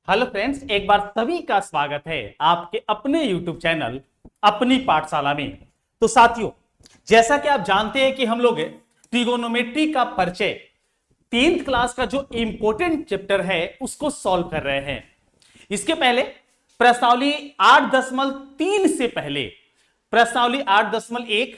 Hello friends, एक बार सभी का स्वागत है आपके अपने YouTube चैनल अपनी पाठशाला में। तो साथियों, जैसा कि आप जानते हैं कि हम लोग ट्रिगोनोमेट्री का परिचय 10th क्लास का जो इंपॉर्टेंट चैप्टर है उसको सॉल्व कर रहे हैं। इसके पहले प्रश्नावली 8.3 से पहले प्रश्नावली 8.1,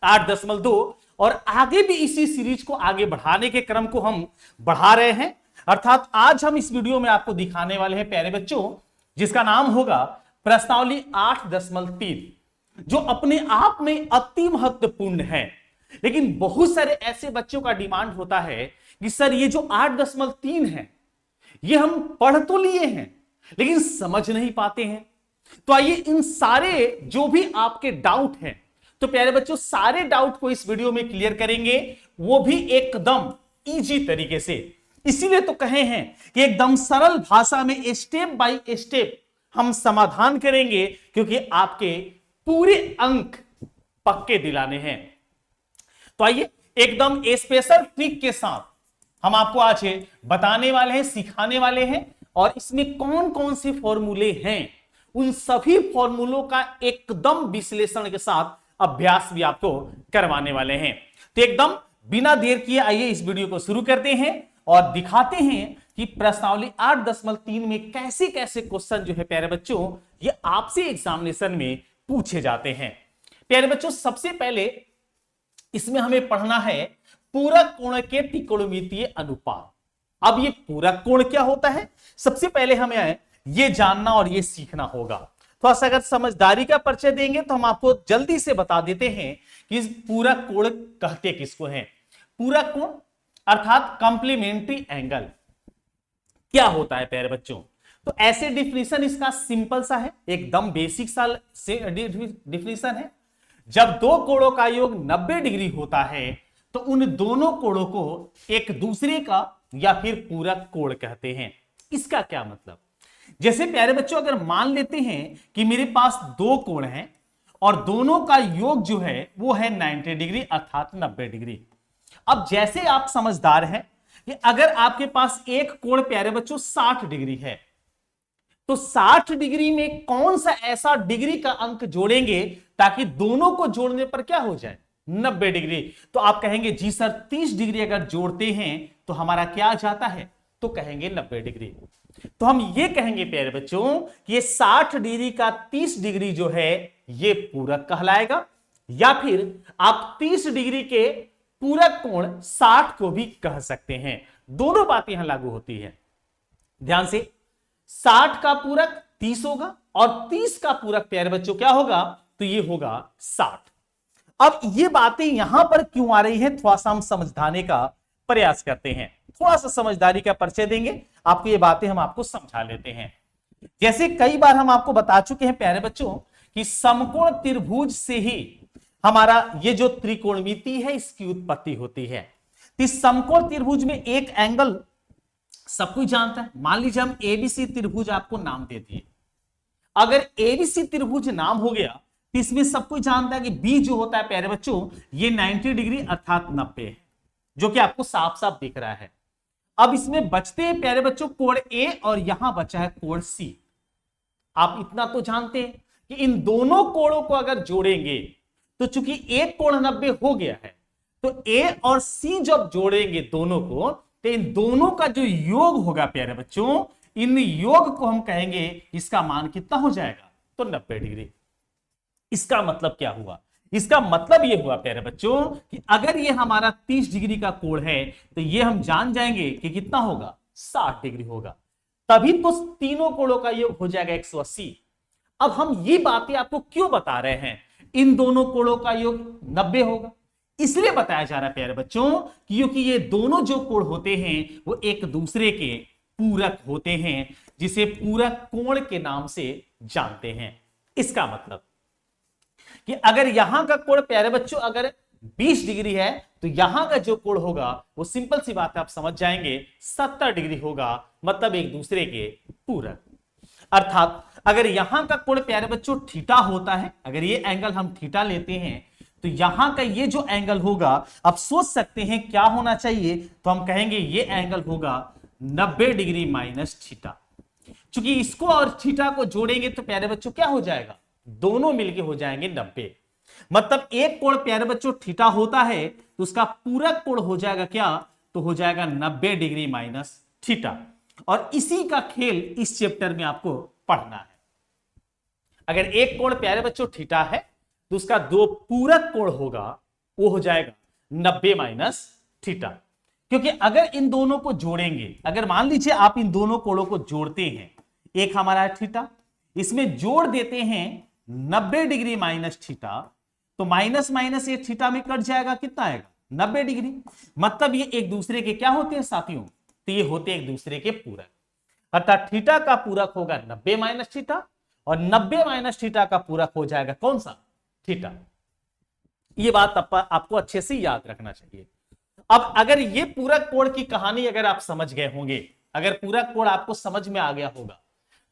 8.2 और आगे भी इसी सीरीज को आगे बढ़ाने के क्रम को हम बढ़ा रहे हैं। अर्थात आज हम इस वीडियो में आपको दिखाने वाले हैं प्यारे बच्चों, जिसका नाम होगा प्रश्नावली 8.3, जो अपने आप में अति महत्वपूर्ण है। लेकिन बहुत सारे ऐसे बच्चों का डिमांड होता है कि सर ये जो 8.3 है ये हम पढ़ तो लिए हैं लेकिन समझ नहीं पाते हैं। तो आइए इन सारे जो भी आपके डाउट हैं, तो प्यारे बच्चों सारे डाउट को इस वीडियो में क्लियर करेंगे, वो भी एकदम इजी तरीके से। इसीलिए तो कहे हैं कि एकदम सरल भाषा में स्टेप बाय स्टेप हम समाधान करेंगे, क्योंकि आपके पूरे अंक पक्के दिलाने हैं। तो आइए एकदम स्पेशल ट्रिक के साथ हम आपको आज बताने वाले हैं, सिखाने वाले हैं, और इसमें कौन कौन से फॉर्मूले हैं उन सभी फॉर्मूलों का एकदम विश्लेषण के साथ अभ्यास भी आपको करवाने वाले हैं। तो एकदम बिना देर किए आइए इस वीडियो को शुरू करते हैं और दिखाते हैं कि प्रश्नावली 8.3 में कैसे कैसे क्वेश्चन जो है प्यारे बच्चों ये आपसे एग्जामिनेशन में पूछे जाते हैं। प्यारे बच्चों सबसे पहले इसमें हमें पढ़ना है पूरक कोण के त्रिकोणमितीय अनुपात। अब ये पूरक कोण क्या होता है, सबसे पहले हमें ये जानना और ये सीखना होगा। थोड़ा सा अगर समझदारी का परिचय देंगे तो हम आपको जल्दी से बता देते हैं कि पूरक कोण कहते किसको हैं। पूरक कोण अर्थात कॉम्प्लीमेंट्री एंगल क्या होता है प्यारे बच्चों, तो ऐसे डिफिनीशन इसका सिंपल सा है, एकदम बेसिक सा डिफिनीशन है। जब दो कोणों का योग 90 डिग्री होता है तो उन दोनों कोणों को एक दूसरे का या फिर पूरक कोण कहते हैं। इसका क्या मतलब, जैसे प्यारे बच्चों अगर मान लेते हैं कि मेरे पास दो कोण हैं और दोनों का योग जो है वो है 90 डिग्री अर्थात 90 डिग्री। अब जैसे आप समझदार हैं कि अगर आपके पास एक कोण प्यारे बच्चों 60 डिग्री है, तो 60 डिग्री में कौन सा ऐसा डिग्री का अंक जोड़ेंगे ताकि दोनों को जोड़ने पर क्या हो जाए 90 डिग्री। तो आप कहेंगे जी सर 30 डिग्री अगर जोड़ते हैं तो हमारा क्या आ जाता है, तो कहेंगे 90 डिग्री। तो हम ये कहेंगे प्यारे बच्चों कि ये 60 डिग्री का 30 डिग्री जो है ये पूरक कहलाएगा, या फिर आप 30 डिग्री के पूरक कोण 60 को भी कह सकते हैं। दोनों बातें यहां लागू होती है। ध्यान से, 60 का पूरक 30 होगा और 30 का पूरक प्यारे बच्चों क्या होगा, तो ये होगा 60। अब ये बातें यहां पर क्यों आ रही हैं, थोड़ा सा हम समझाने का प्रयास करते हैं। थोड़ा सा समझदारी का परिचय देंगे आपको, ये बातें हम आपको समझा लेते हैं। जैसे कई बार हम आपको बता चुके हैं प्यारे बच्चों कि समकोण त्रिभुज से ही हमारा ये जो त्रिकोणमिति है इसकी उत्पत्ति होती है। इस समकोण त्रिभुज में एक एंगल सब कोई जानता है। मान लीजिए हम एबीसी त्रिभुज आपको नाम दे दिए। अगर एबीसी त्रिभुज नाम हो गया तो इसमें सब कोई जानता है कि बी जो होता है प्यारे बच्चों ये 90 डिग्री अर्थात 90 है, जो कि आपको साफ साफ दिख रहा है। अब इसमें बचते हैं प्यारे बच्चों कोण ए और यहां बचा है कोण सी। आप इतना तो जानते हैं कि इन दोनों कोणों को अगर जोड़ेंगे तो चूंकि एक कोण 90 हो गया है, तो ए और सी जब जोड़ेंगे दोनों को तो इन दोनों का जो योग होगा प्यारे बच्चों, इन योग को हम कहेंगे इसका मान कितना हो जाएगा, तो 90 डिग्री। इसका मतलब क्या हुआ, इसका मतलब यह हुआ प्यारे बच्चों कि अगर ये हमारा 30 डिग्री का कोण है तो ये हम जान जाएंगे कि कितना होगा, 60 डिग्री होगा। तभी तो तीनों कोणों का योग हो जाएगा 180। अब हम ये बातें आपको क्यों बता रहे हैं, इन दोनों कोणों का योग 90 होगा इसलिए बताया जा रहा है प्यारे बच्चों क्योंकि ये दोनों जो कोण होते हैं वो एक दूसरे के पूरक होते हैं, जिसे पूरक कोण के नाम से जानते हैं। इसका मतलब कि अगर यहां का कोण प्यारे बच्चों अगर 20 डिग्री है तो यहां का जो कोण होगा वो सिंपल सी बात है, आप समझ जाएंगे 70 डिग्री होगा, मतलब एक दूसरे के पूरक। अर्थात अगर यहां का कोण प्यारे बच्चों थीटा होता है, अगर ये एंगल हम थीटा लेते हैं तो यहां का ये जो एंगल होगा, अब सोच सकते हैं क्या होना चाहिए, तो हम कहेंगे ये एंगल होगा 90 डिग्री माइनस थीटा। क्योंकि इसको और थीटा को जोड़ेंगे तो प्यारे बच्चों क्या हो जाएगा, दोनों मिलके हो जाएंगे 90। मतलब एक कोण प्यारे बच्चों थीटा होता है तो उसका पूरक कोण हो जाएगा क्या, तो हो जाएगा 90 डिग्री माइनस थीटा। और इसी का खेल इस चैप्टर में आपको पढ़ना है। अगर एक कोण प्यारे बच्चों थीटा है तो उसका दो पूरक कोण होगा, वो हो जाएगा 90 माइनस थीटा। क्योंकि अगर इन दोनों को जोड़ेंगे, अगर मान लीजिए आप इन दोनों कोणों को जोड़ते हैं, एक हमारा है थीटा, इसमें जोड़ देते हैं 90 डिग्री माइनस थीटा, तो माइनस माइनस ये थीटा में कट जाएगा, कितना आएगा 90 डिग्री। मतलब ये एक दूसरे के क्या होते हैं साथियों, तो ये होते हैं एक दूसरे के पूरक। अर्थात थीटा का पूरक होगा 90 माइनस थीटा और 90 माइनस थीटा का पूरक हो जाएगा कौन सा, थीटा। ये बात आपको अच्छे से याद रखना चाहिए। अब अगर ये पूरक कोण की कहानी अगर आप समझ गए होंगे, अगर पूरक कोण आपको समझ में आ गया होगा,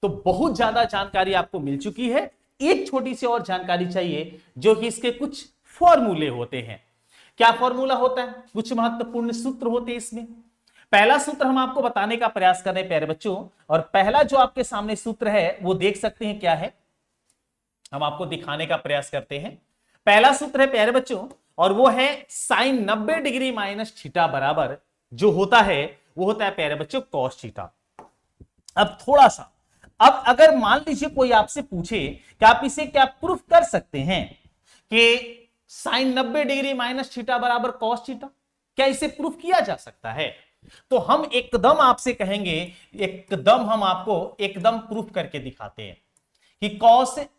तो बहुत ज्यादा जानकारी आपको मिल चुकी है। एक छोटी सी और जानकारी चाहिए, जो कि इसके कुछ फॉर्मूले होते हैं। क्या फॉर्मूला होता है, कुछ महत्वपूर्ण सूत्र होते हैं इसमें। पहला सूत्र हम आपको बताने का प्रयास कर रहे हैं प्यारे बच्चों, और पहला जो आपके सामने सूत्र है वो देख सकते हैं क्या है, हम आपको दिखाने का प्रयास करते हैं। पहला सूत्र है प्यारे बच्चों, और वो है साइन 90 डिग्री माइनस थीटा बराबर जो होता है वो होता है प्यारे बच्चों कॉस थीटा। अब थोड़ा सा, अब अगर मान लीजिए कोई आपसे पूछे कि आप इसे क्या प्रूफ कर सकते हैं कि साइन 90 डिग्री माइनस थीटा बराबर कॉस थीटा, क्या इसे प्रूफ किया जा सकता है, तो हम एकदम आपसे कहेंगे, एकदम हम आपको एकदम प्रूफ करके दिखाते हैं कि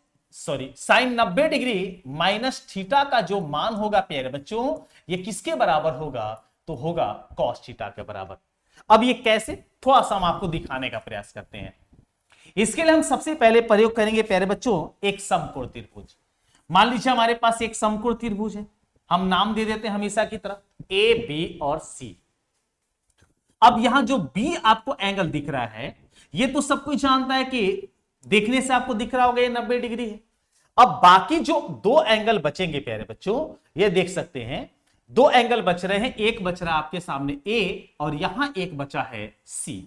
साइन 90 डिग्री माइनस थीटा का जो मान होगा प्यारे बच्चों, ये किसके बराबर होगा, तो होगा कॉस थीटा के बराबर। अब ये कैसे, थोड़ा सा हम आपको दिखाने का प्रयास करते हैं। इसके लिए हम सबसे पहले प्रयोग करेंगे प्यारे बच्चों एक समकोण त्रिभुज। मान लीजिए हमारे पास एक समकोण त्रिभुज है, हम नाम दे देते हैं हमेशा की तरह ए बी और सी। अब यहां जो बी आपको एंगल दिख रहा है, ये तो सब कुछ जानता है कि देखने से आपको दिख रहा होगा ये 90 डिग्री है। अब बाकी जो दो एंगल बचेंगे प्यारे बच्चों, ये देख सकते हैं दो एंगल बच रहे हैं, एक बच रहा है आपके सामने ए और यहां एक बचा है सी।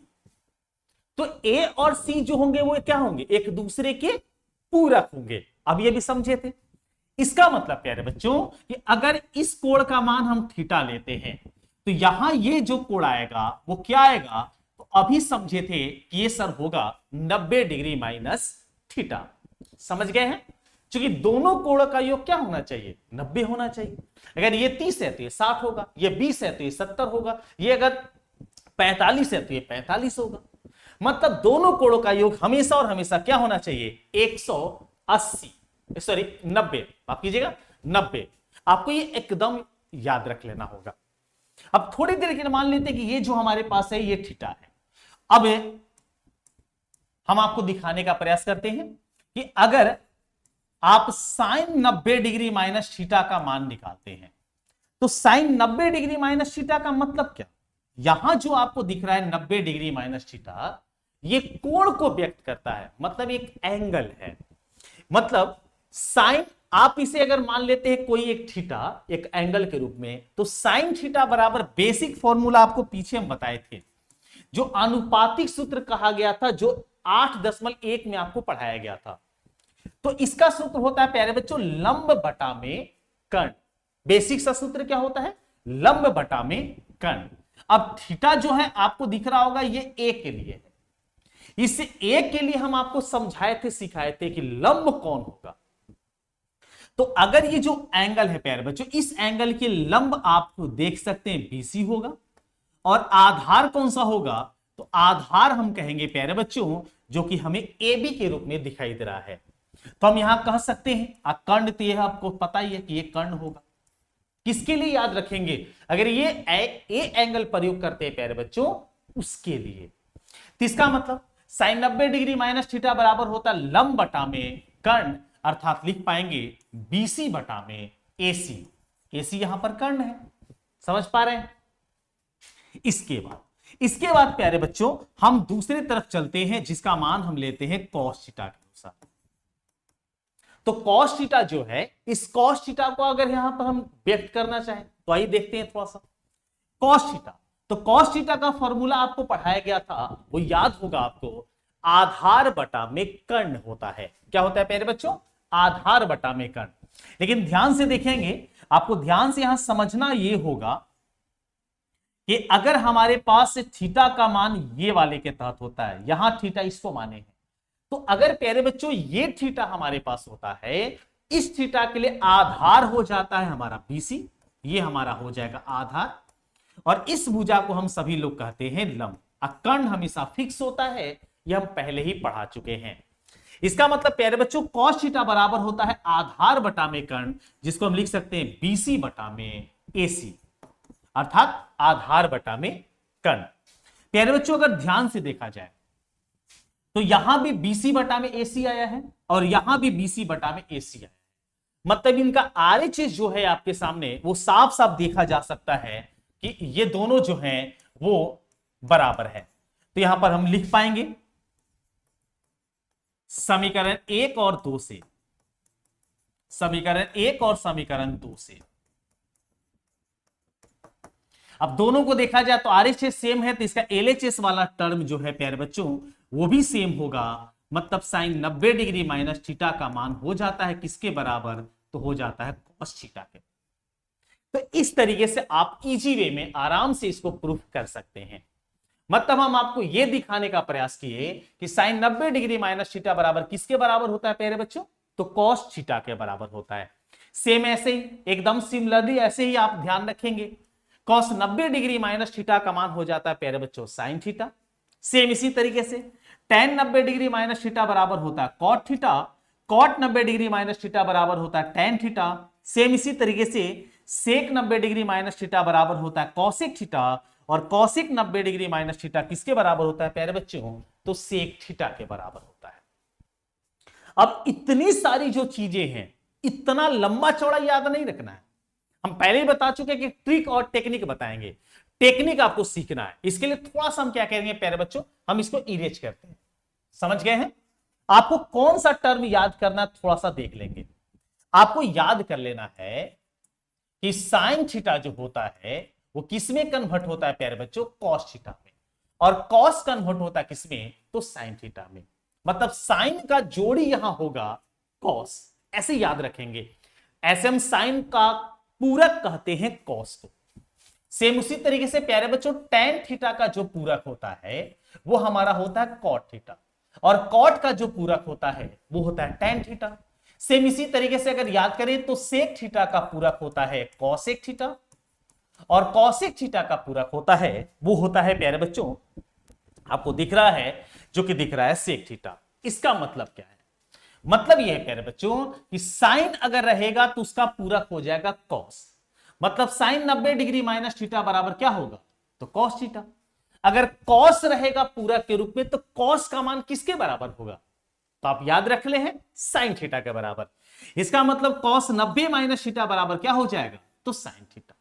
तो ए और सी जो होंगे वो क्या होंगे, एक दूसरे के पूरक होंगे। अब ये भी समझे थे, इसका मतलब प्यारे बच्चों कि अगर इस कोण का मान हम थीटा लेते हैं तो यहां ये जो कोण आएगा वो क्या आएगा, तो अभी समझे थे कि ये सर होगा 90 डिग्री माइनस थीटा। समझ गए हैं, क्योंकि दोनों कोण का योग क्या होना चाहिए, 90 होना चाहिए। अगर ये 30 है तो ये 60 होगा, ये 20 है तो ये 70 होगा, ये अगर 45 है तो ये 45 होगा। मतलब दोनों कोणों का योग हमेशा और हमेशा क्या होना चाहिए, 180, सॉरी 90, माफ कीजिएगा 90। आपको ये एकदम याद रख लेना होगा। अब थोड़ी देर के लिए मान लेते हैं कि ये जो हमारे पास है ये थीटा है। अब हम आपको दिखाने का प्रयास करते हैं कि अगर आप साइन 90 डिग्री माइनस थीटा का मान निकालते हैं, तो साइन 90 डिग्री माइनस थीटा का मतलब क्या, यहां जो आपको दिख रहा है 90 डिग्री माइनस थीटा, ये कोण को व्यक्त करता है, मतलब एक एंगल है। मतलब साइन, आप इसे अगर मान लेते हैं कोई एक थीटा एक एंगल के रूप में, तो साइन थीटा बराबर बेसिक फॉर्मूला आपको पीछे हम बताए थे, जो आनुपातिक सूत्र कहा गया था, जो 8.1 में आपको पढ़ाया गया था। तो इसका सूत्र होता है प्यारे बच्चों लंब बटा में कर्ण। बेसिक सा सूत्र क्या होता है, लंब बटा में कर्ण। अब थीटा जो है आपको दिख रहा होगा ये ए के लिए है, इस ए के लिए हम आपको समझाए थे, सिखाए थे कि लंब कौन होगा। तो अगर ये जो एंगल है प्यारे बच्चों, इस एंगल के लंब आप देख सकते हैं बीसी होगा, और आधार कौन सा होगा, तो आधार हम कहेंगे प्यारे बच्चों जो कि हमें ए बी के रूप में दिखाई दे रहा है। तो हम यहां कह सकते हैं कर्ण, तो यह आपको पता ही है कि ये कर्ण होगा। किसके लिए याद रखेंगे, अगर ये ए एंगल प्रयोग करते हैं प्यारे बच्चों, उसके लिए। तो इसका मतलब साइन 90 डिग्री माइनस थीटा बराबर होता है लंब बटा में कर्ण, अर्थात लिख पाएंगे बीसी बटा में एसी। एसी यहां पर कर्ण है, समझ पा रहे हैं। इसके बाद प्यारे बच्चों हम दूसरी तरफ चलते हैं, जिसका मान हम लेते हैं कॉस थीटा के अनुसार। तो कॉस थीटा जो है, इस कॉस थीटा को अगर यहां पर हम व्यक्त करना चाहें तो आइए देखते हैं थोड़ा सा कॉस थीटा। तो कॉस थीटा का फॉर्मूला आपको पढ़ाया गया था, वो याद होगा आपको, आधार बटा में कर्ण होता है। क्या होता है प्यारे बच्चों? आधार बटा में कर्ण। लेकिन ध्यान से देखेंगे, आपको ध्यान से यहां समझना यह होगा कि अगर हमारे पास थीटा का मान ये वाले के तहत होता है, यहां थीटा इसको माने हैं, तो अगर प्यारे बच्चों ये थीटा हमारे पास होता है, इस थीटा के लिए आधार हो जाता है हमारा बीसी, ये हमारा हो जाएगा आधार, और इस भुजा को हम सभी लोग कहते हैं लंब। कर्ण हमेशा फिक्स होता है, यह हम पहले ही पढ़ा चुके हैं। इसका मतलब प्यारे बच्चों cos थीटा बराबर होता है आधार बटा में कर्ण, जिसको हम लिख सकते हैं बीसी बटा में एसी, अर्थात आधार बटा में कर्ण। प्यारे बच्चों अगर ध्यान से देखा जाए तो यहां भी बीसी बटा में एसी आया है और यहां भी बीसी बटा में एसी आया है, मतलब इनका आरएचएस जो है आपके सामने वो साफ साफ देखा जा सकता है कि ये दोनों जो हैं वो बराबर है। तो यहां पर हम लिख पाएंगे समीकरण 1 और 2 से, समीकरण 1 और समीकरण 2 से। अब दोनों को देखा जाए तो आरएचएस सेम है, तो इसका एलएचएस वाला टर्म जो है प्यारे बच्चों वो भी सेम होगा, मतलब साइन 90 डिग्री माइनस थीटा का मान हो जाता है किसके बराबर? तो हो जाता है cos थीटा के। तो इस तरीके से आप इजी वे में आराम से इसको प्रूफ कर सकते हैं। मतलब हम आपको यह दिखाने का प्रयास किए कि साइन 90 डिग्री माइनस थीटा बराबर किसके बराबर होता है प्यारे बच्चों? तो cos थीटा के बराबर होता है। सेम ऐसे ही, एकदम सिमिलरली ऐसे ही आप ध्यान रखेंगे, cos 90 डिग्री माइनस थीटा का मान हो जाता है प्यारे बच्चों साइन थीटा। सेम इसी तरीके से tan 90 डिग्री माइनस थीटा बराबर होता है cot theta, cot 90 degree minus theta बराबर होता है tan थीटा। सेम इसी तरीके से sec 90 डिग्री माइनस थीटा बराबर होता है cosec थीटा, और cosec 90 डिग्री माइनस थीटा किसके बराबर होता है प्यारे बच्चों? तो sec थीटा के बराबर होता है। अब इतनी सारी जो चीजें हैं, इतना लंबा चौड़ा याद नहीं रखना है, हम पहले ही बता चुके कि ट्रिक और टेक्निक बताएंगे, टेक्निक आपको सीखना है। इसके लिए थोड़ा सा हम क्या करेंगे प्यारे बच्चों, हम इसको इरेज करते हैं। समझ गए हैं? आपको कौन सा टर्म याद करना है थोड़ा सा देख लेंगे। आपको याद कर लेना है कि साइन थीटा जो होता है वो किसमें कन्वर्ट होता है प्यारे बच्चों? cos थीटा में, और cos कन्वर्ट होता है किसमें? तो साइन थीटा में। मतलब साइन का जोड़ी यहां होगा cos, ऐसे याद रखेंगे। ऐसे हम साइन का पूरक कहते हैं cos को। सेम उसी तरीके से प्यारे बच्चों tan थीटा का जो पूरक होता है वो हमारा होता है cot थीटा, और cot का जो पूरक होता है वो होता है tan थीटा। सेम इसी तरीके से अगर याद करें तो sec थीटा का पूरक होता है cosec थीटा, और cosec थीटा का पूरक होता है वो होता है प्यारे बच्चों, आपको दिख रहा है, जो कि दिख रहा है sec थीटा। इसका मतलब क्या है? मतलब यह है प्यारे बच्चों कि साइन अगर रहेगा तो उसका पूरक हो जाएगा cos, मतलब साइन 90 डिग्री माइनस थीटा बराबर क्या होगा? तो cos थीटा। अगर cos रहेगा पूरक के रूप में तो cos का मान किसके बराबर होगा? तो आप याद रख ले हैं साइन थीटा के बराबर। इसका मतलब cos 90 माइनस थीटा बराबर क्या हो जाएगा? तो साइन थीटा।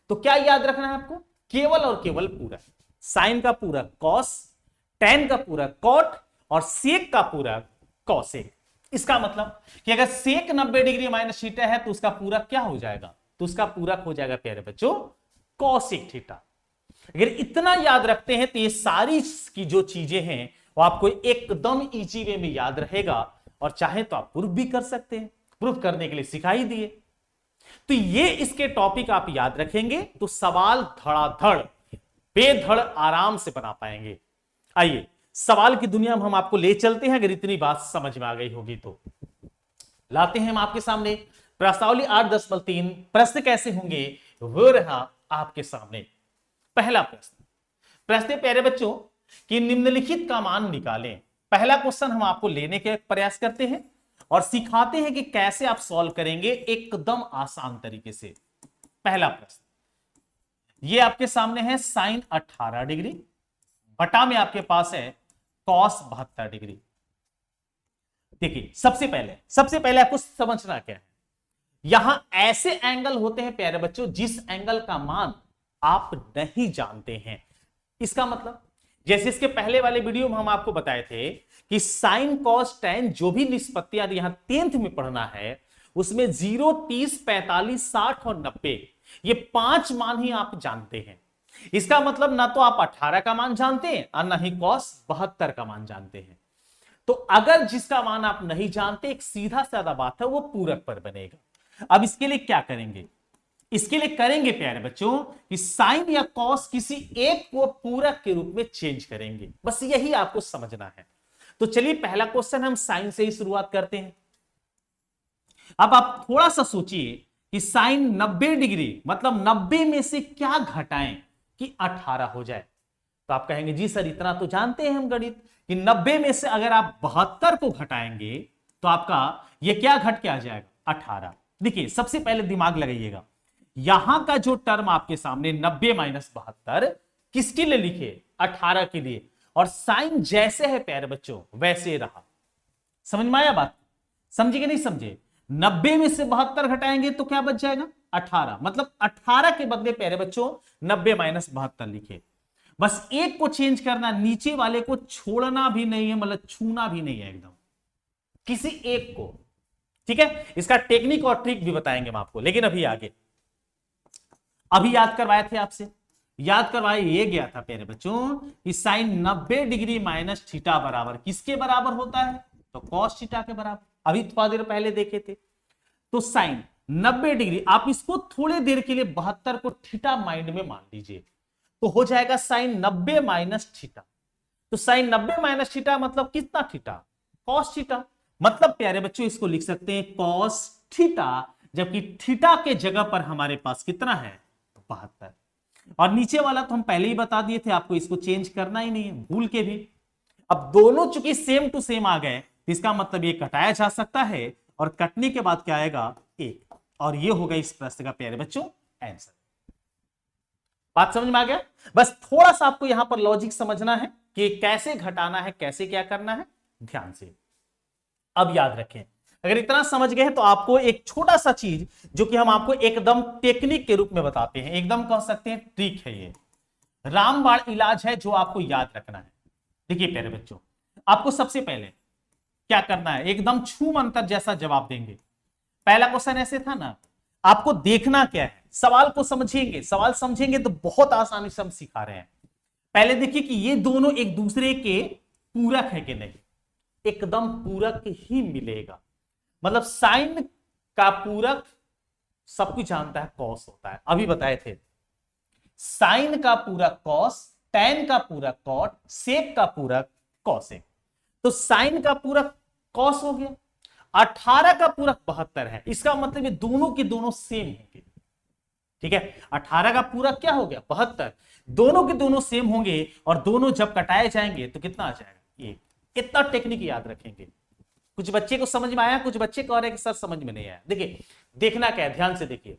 तो क्या याद रखना है आपको? केवल और केवल पूरक, साइन का पूरक cos, tan का पूरक cot, और sec का पूरक cosec। इसका मतलब कि अगर sec 90 डिग्री माइनस थीटा है तो उसका पूरक क्या हो जाएगा? तो उसका पूरक हो जाएगा प्यारे बच्चों cosec थीटा। अगर इतना याद रखते हैं तो ये सारी की जो चीजें हैं वो आपको एकदम इजी वे में याद रहेगा, और चाहे तो आप प्रूफ भी कर सकते हैं, प्रूफ करने के लिए सिखाई दिए। तो ये इसके टॉपिक आप याद रखेंगे तो सवाल धड़ाधड़ बेधड़ आराम से बना पाएंगे। आइए सवाल की दुनिया में हम आपको ले चलते हैं, अगर इतनी बात समझ में आ गई होगी तो। लाते हैं हम आपके सामने प्रश्नावली 8.3। प्रश्न कैसे होंगे वो रहा आपके सामने। पहला प्रश्न प्यारे बच्चों कि निम्नलिखित का मान निकालें। पहला क्वेश्चन हम आपको लेने के प्रयास करते हैं और सिखाते हैं कि कैसे आप सॉल्व करेंगे एकदम आसान तरीके से। पहला प्रश्न ये आपके सामने है साइन 18 डिग्री बटा में आपके पास है कॉस 72 डिग्री। देखिए सबसे पहले आपको समझना क्या है, यहां ऐसे एंगल होते हैं प्यारे बच्चों जिस एंगल का मान आप नहीं जानते हैं। इसका मतलब जैसे इसके पहले वाले वीडियो में हम आपको बताए थे कि साइन कॉस टैन जो भी निष्पत्तियां यहां 10th में पढ़ना है उसमें 0, 30, 45, 60 और 90 ये 5 मान ही आप जानते हैं। इसका मतलब ना तो आप 18 का मान जानते हैं और ना ही cos 72 का मान जानते हैं। तो अगर जिसका मान आप नहीं जानते, एक सीधा साधा बात है, वो पूरक पर बनेगा। अब इसके लिए क्या करेंगे? इसके लिए करेंगे प्यारे बच्चों कि साइन या कॉस किसी एक को पूरक के रूप में चेंज करेंगे, बस यही आपको समझना है। तो चलिए पहला क्वेश्चन हम साइन से ही शुरुआत करते हैं। अब आप थोड़ा सा सोचिए कि साइन 90 डिग्री मतलब 90 में से क्या घटाएं कि 18 हो जाए। तो आप कहेंगे जी सर इतना तो जानते हैं हम गणित कि 90 में से अगर आप 72 को घटाएंगे तो आपका ये क्या घट के आ जाएगा? 18। देखिए सबसे पहले दिमाग लगाइएगा, यहां का जो टर्म आपके सामने 90 माइनस 72 किसके लिए लिखे? 18 के लिए। और साइन जैसे है प्यारे बच्चों वैसे रहा। समझ में आया बात? समझे कि नहीं समझे? 90 में से 72 घटाएंगे तो क्या बच जाएगा? 18। मतलब 18 के बदले प्यारे बच्चों 90 माइनस 72 लिखे। बस एक को चेंज करना, नीचे वाले को छोड़ना भी नहीं है, मतलब छूना भी नहीं है, एकदम किसी एक को। ठीक है, इसका टेक्निक और ट्रिक भी बताएंगे हम आपको, लेकिन अभी आगे। अभी याद करवाए थे आपसे, याद करवाए ये गया था प्यारे बच्चों कि साइन 90 डिग्री माइनस थीटा बराबर किसके बराबर होता है? तो कॉस थीटा के बराबर। अभी थोड़ा देर पहले देखे थे। तो साइन 90 डिग्री, आप इसको थोड़ी देर के लिए 72 को थीटा माइंड में मान लीजिए, तो हो जाएगा साइन 90 माइनस थीटा। तो साइन 90 माइनस थीटा मतलब कितना थीटा? Cos theta. मतलब प्यारे बच्चों इसको लिख सकते हैं कॉस थीटा, जबकि थीटा के जगह पर हमारे पास कितना है? 72। और नीचे वाला तो हम पहले ही बता दिए थे, आपको इसको चेंज करना ही नहीं है भूल के भी। अब दोनों चूंकि सेम टू सेम आ गए, इसका मतलब ये कटाया जा सकता है, और कटने के बाद क्या आएगा? 1। और ये होगा इस प्रश्न का प्यारे बच्चों आंसर। बात समझ में आ गया? बस थोड़ा सा आपको यहां पर लॉजिक समझना है कि कैसे घटाना है, कैसे क्या करना है, ध्यान से। अब याद रखें, अगर इतना समझ गए तो आपको एक छोटा सा चीज जो कि हम आपको एकदम टेक्निक के रूप में बताते हैं, एकदम कह सकते हैं ट्रिक है, ये रामबाण इलाज है जो आपको याद रखना है। देखिए प्यारे बच्चों, आपको सबसे पहले क्या करना है, एकदम छू मंतर जैसा जवाब देंगे। पहला क्वेश्चन ऐसे था ना, आपको देखना क्या है, सवाल को समझेंगे, सवाल समझेंगे तो बहुत आसानी से हम सिखा रहे हैं। पहले देखिए कि ये दोनों एक दूसरे के पूरक है कि नहीं। एकदम पूरक ही मिलेगा, मतलब साइन का पूरक सब कुछ जानता है कॉस होता है, अभी बताए थे। साइन का पूरक कॉस, टैन का पूरक कॉट, सेक का पूरक कॉसेक। तो साइन का पूरक कॉस हो गया, 18 का पूरक 72 है, इसका मतलब ये दोनों के दोनों सेम होंगे। ठीक है, 18 का पूरक क्या हो गया? 72। दोनों के दोनों सेम होंगे और दोनों जब कटाए जाएंगे तो कितना आ जाएगा? 1। कितना टेक्निक याद रखेंगे। कुछ बच्चे को समझ में आया, कुछ बच्चे कह रहे हैं कि सर समझ में नहीं आया। देखिए देखना क्या है, ध्यान से देखिए,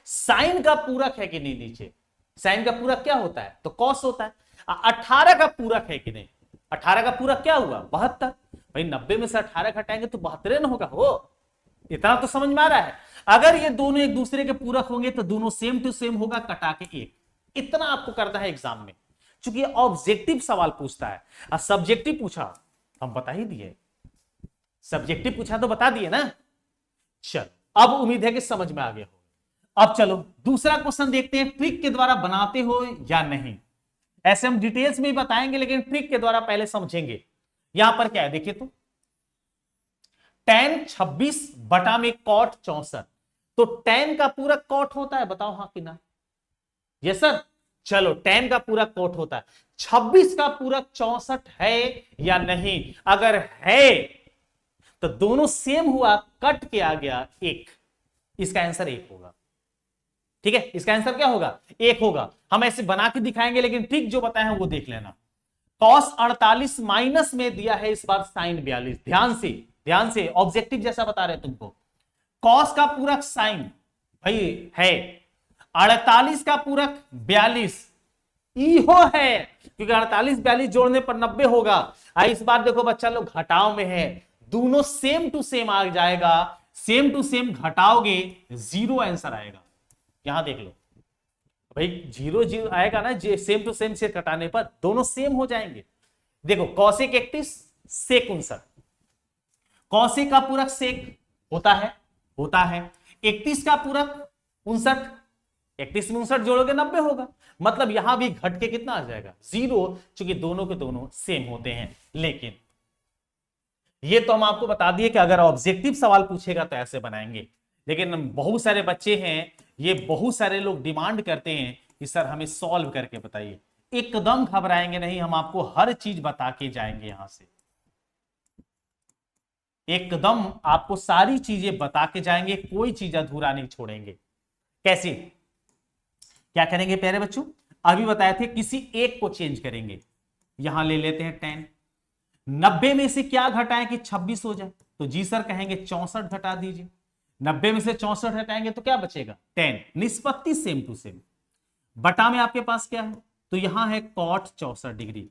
साइन का पूरक है कि नहीं नीचे? साइन का पूरक क्या होता है? तो कॉस होता है। 18 का पूरक है कि नहीं? 18 का पूरक क्या हुआ? 72। भाई 90 में से 18 घटाएंगे तो 72 ना होगा हो। इतना तो समझ में आ रहा है। अगर ये दोनों एक दूसरे के पूरक होंगे तो दोनों सेम टू सेम होगा, कटा के 1। इतना आपको करना है एग्जाम में, क्योंकि ऑब्जेक्टिव सवाल पूछता है। और सब्जेक्टिव पूछा हम बता ही दिए, सब्जेक्टिव पूछा तो बता दिए ना। चलो अब उम्मीद है कि समझ में आ गया हो। अब चलो दूसरा क्वेश्चन देखते हैं, ट्रिक के द्वारा बनाते हो या नहीं। ऐसे हम डिटेल्स में ही बताएंगे, लेकिन ट्रिक के द्वारा पहले समझेंगे। यहां पर क्या है देखिए, तो tan 26 बटा में cot 64, तो tan का पूरक cot होता है, बताओ हाँ कि ना? Yes sir. चलो tan का पूरक cot होता है, 26 का पूरक 64 है या नहीं? अगर है तो दोनों सेम हुआ, कट के आ गया 1। इसका आंसर 1 होगा। ठीक है, इसका आंसर क्या होगा? 1 होगा। हम ऐसे बना के दिखाएंगे, लेकिन ट्रिक जो बताए हैं वो देख लेना। cos 48 माइनस में दिया है इस बार sin 42। ध्यान से, ध्यान से, ऑब्जेक्टिव जैसा बता रहे तुमको। cos का पूरक sin भाई है, 48 का पूरक 42 इहो है, क्योंकि 48 42 जोड़ने पर 90 होगा। इस बार देखो बच्चा लोग घटाव में है, दोनों सेम टू सेम आ जाएगा, सेम टू सेम घटाओगे 0 आंसर आएगा। यहां देख लो भाई, 0 0 आएगा ना, सेम टू सेम से कटाने पर दोनों सेम हो जाएंगे। देखो कौशिक 31 सेक 59, कौशिक का पूरक सेक होता है 31 का पूरक 59, 31 में 59 जोड़ोगे 90 होगा, मतलब यहां भी घट के कितना आ जाएगा 0, क्योंकि दोनों के दोनों सेम होते हैं। लेकिन ये तो हम आपको बता दिए कि अगर ऑब्जेक्टिव सवाल पूछेगा तो ऐसे बनाएंगे, लेकिन बहुत सारे बच्चे हैं, ये बहुत सारे लोग डिमांड करते हैं कि सर हमें सॉल्व करके बताइए। एकदम घबराएंगे नहीं, हम आपको हर चीज बता के जाएंगे, यहां से एकदम आपको सारी चीजें बता के जाएंगे, कोई चीज अधूरा नहीं छोड़ेंगे। कैसे क्या करेंगे प्यारे बच्चों, अभी बताए थे किसी एक को चेंज करेंगे। यहां ले लेते हैं 10, 90 में से क्या घटाएं कि 26 हो जाए, तो जी सर कहेंगे 64 घटा दीजिए। 90 में से 64 हटाएंगे तो क्या बचेगा 10, निष्पत्ति सेम टू सेम। बटा में आपके पास क्या है, तो यहां है cot 64 डिग्री।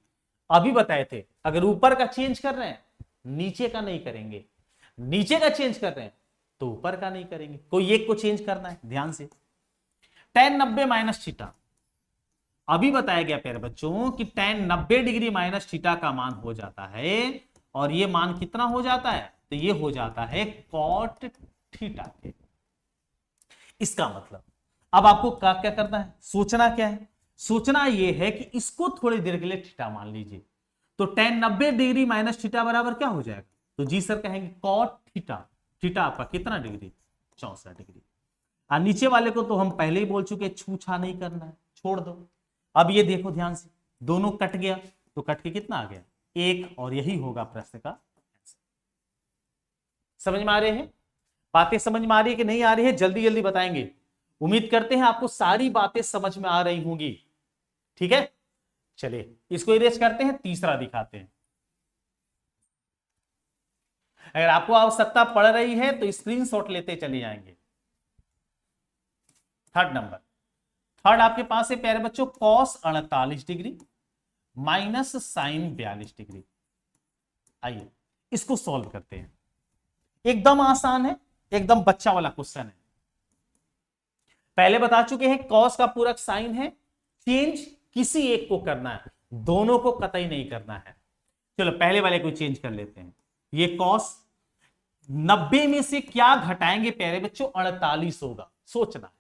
अभी बताए थे अगर ऊपर का चेंज कर रहे हैं नीचे का नहीं करेंगे, नीचे का चेंज कर रहे हैं तो ऊपर का नहीं करेंगे, कोई एक को चेंज करना है ध्यान से। tan 90 माइनस थीटा, अभी बताया गया प्यारे बच्चों कि tan 90 डिग्री माइनस थीटा का मान हो जाता है, और ये मान कितना हो जाता है, तो ये हो जाता है cot थीटा के। इसका मतलब अब आपको क्या क्या करना है, सोचना क्या है, सोचना ये है कि इसको थोड़ी देर के लिए थीटा मान लीजिए, तो tan 90 डिग्री माइनस थीटा बराबर क्या हो जाएगा, तो जी सर कहेंगे cot थीटा। थीटा आपका कितना डिग्री 64 डिग्री। और नीचे वाले को तो हम पहले ही बोल चुके छूछा नहीं करना है, छोड़ दो। अब ये देखो ध्यान से, दोनों कट गया तो कट के कितना आ गया 1, और यही होगा प्रश्न का आंसर। समझ में आ रहे हैं बातें, समझ में आ रही है कि नहीं आ रही है, जल्दी जल्दी बताएंगे। उम्मीद करते हैं आपको सारी बातें समझ में आ रही होंगी। ठीक है, चलिए इसको इरेज करते हैं, तीसरा दिखाते हैं। अगर आपको आवश्यकता पड़ रही है तो स्क्रीनशॉट लेते चले जाएंगे। थर्ड नंबर, थर्ड आपके पास है प्यारे बच्चों cos 48 degree minus sine 42 degree. आइए इसको सॉल्व करते हैं, एकदम आसान है, एकदम बच्चा वाला क्वेश्चन है। पहले बता चुके हैं cos का पूरक साइन है, चेंज किसी एक को करना है, दोनों को कतई नहीं करना है। चलो पहले वाले को चेंज कर लेते हैं। ये cos 90 में से क्या घटाएंगे प्यारे बच्चों 48 होगा, सोचना है।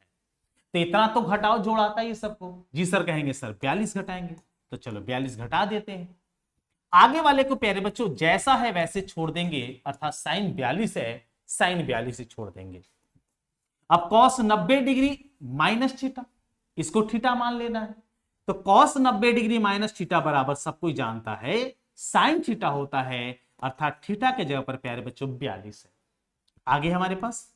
तो इतना तो घटाओ जोड़ आता है ये सबको, जी सर कहेंगे सर 42 घटाएंगे, तो चलो 42 घटा देते हैं। आगे वाले को प्यारे बच्चों जैसा है वैसे छोड़ देंगे, अर्थात साइन 42 है, साइन 42 ही छोड़ देंगे। अब cos 90 डिग्री माइनस थीटा, इसको थीटा मान लेना है, तो cos 90 डिग्री माइनस थीटा बराबर सब कोई जानता है साइन थीटा होता है, अर्थात थीटा के जगह पर प्यारे बच्चों 42 है। आगे हमारे पास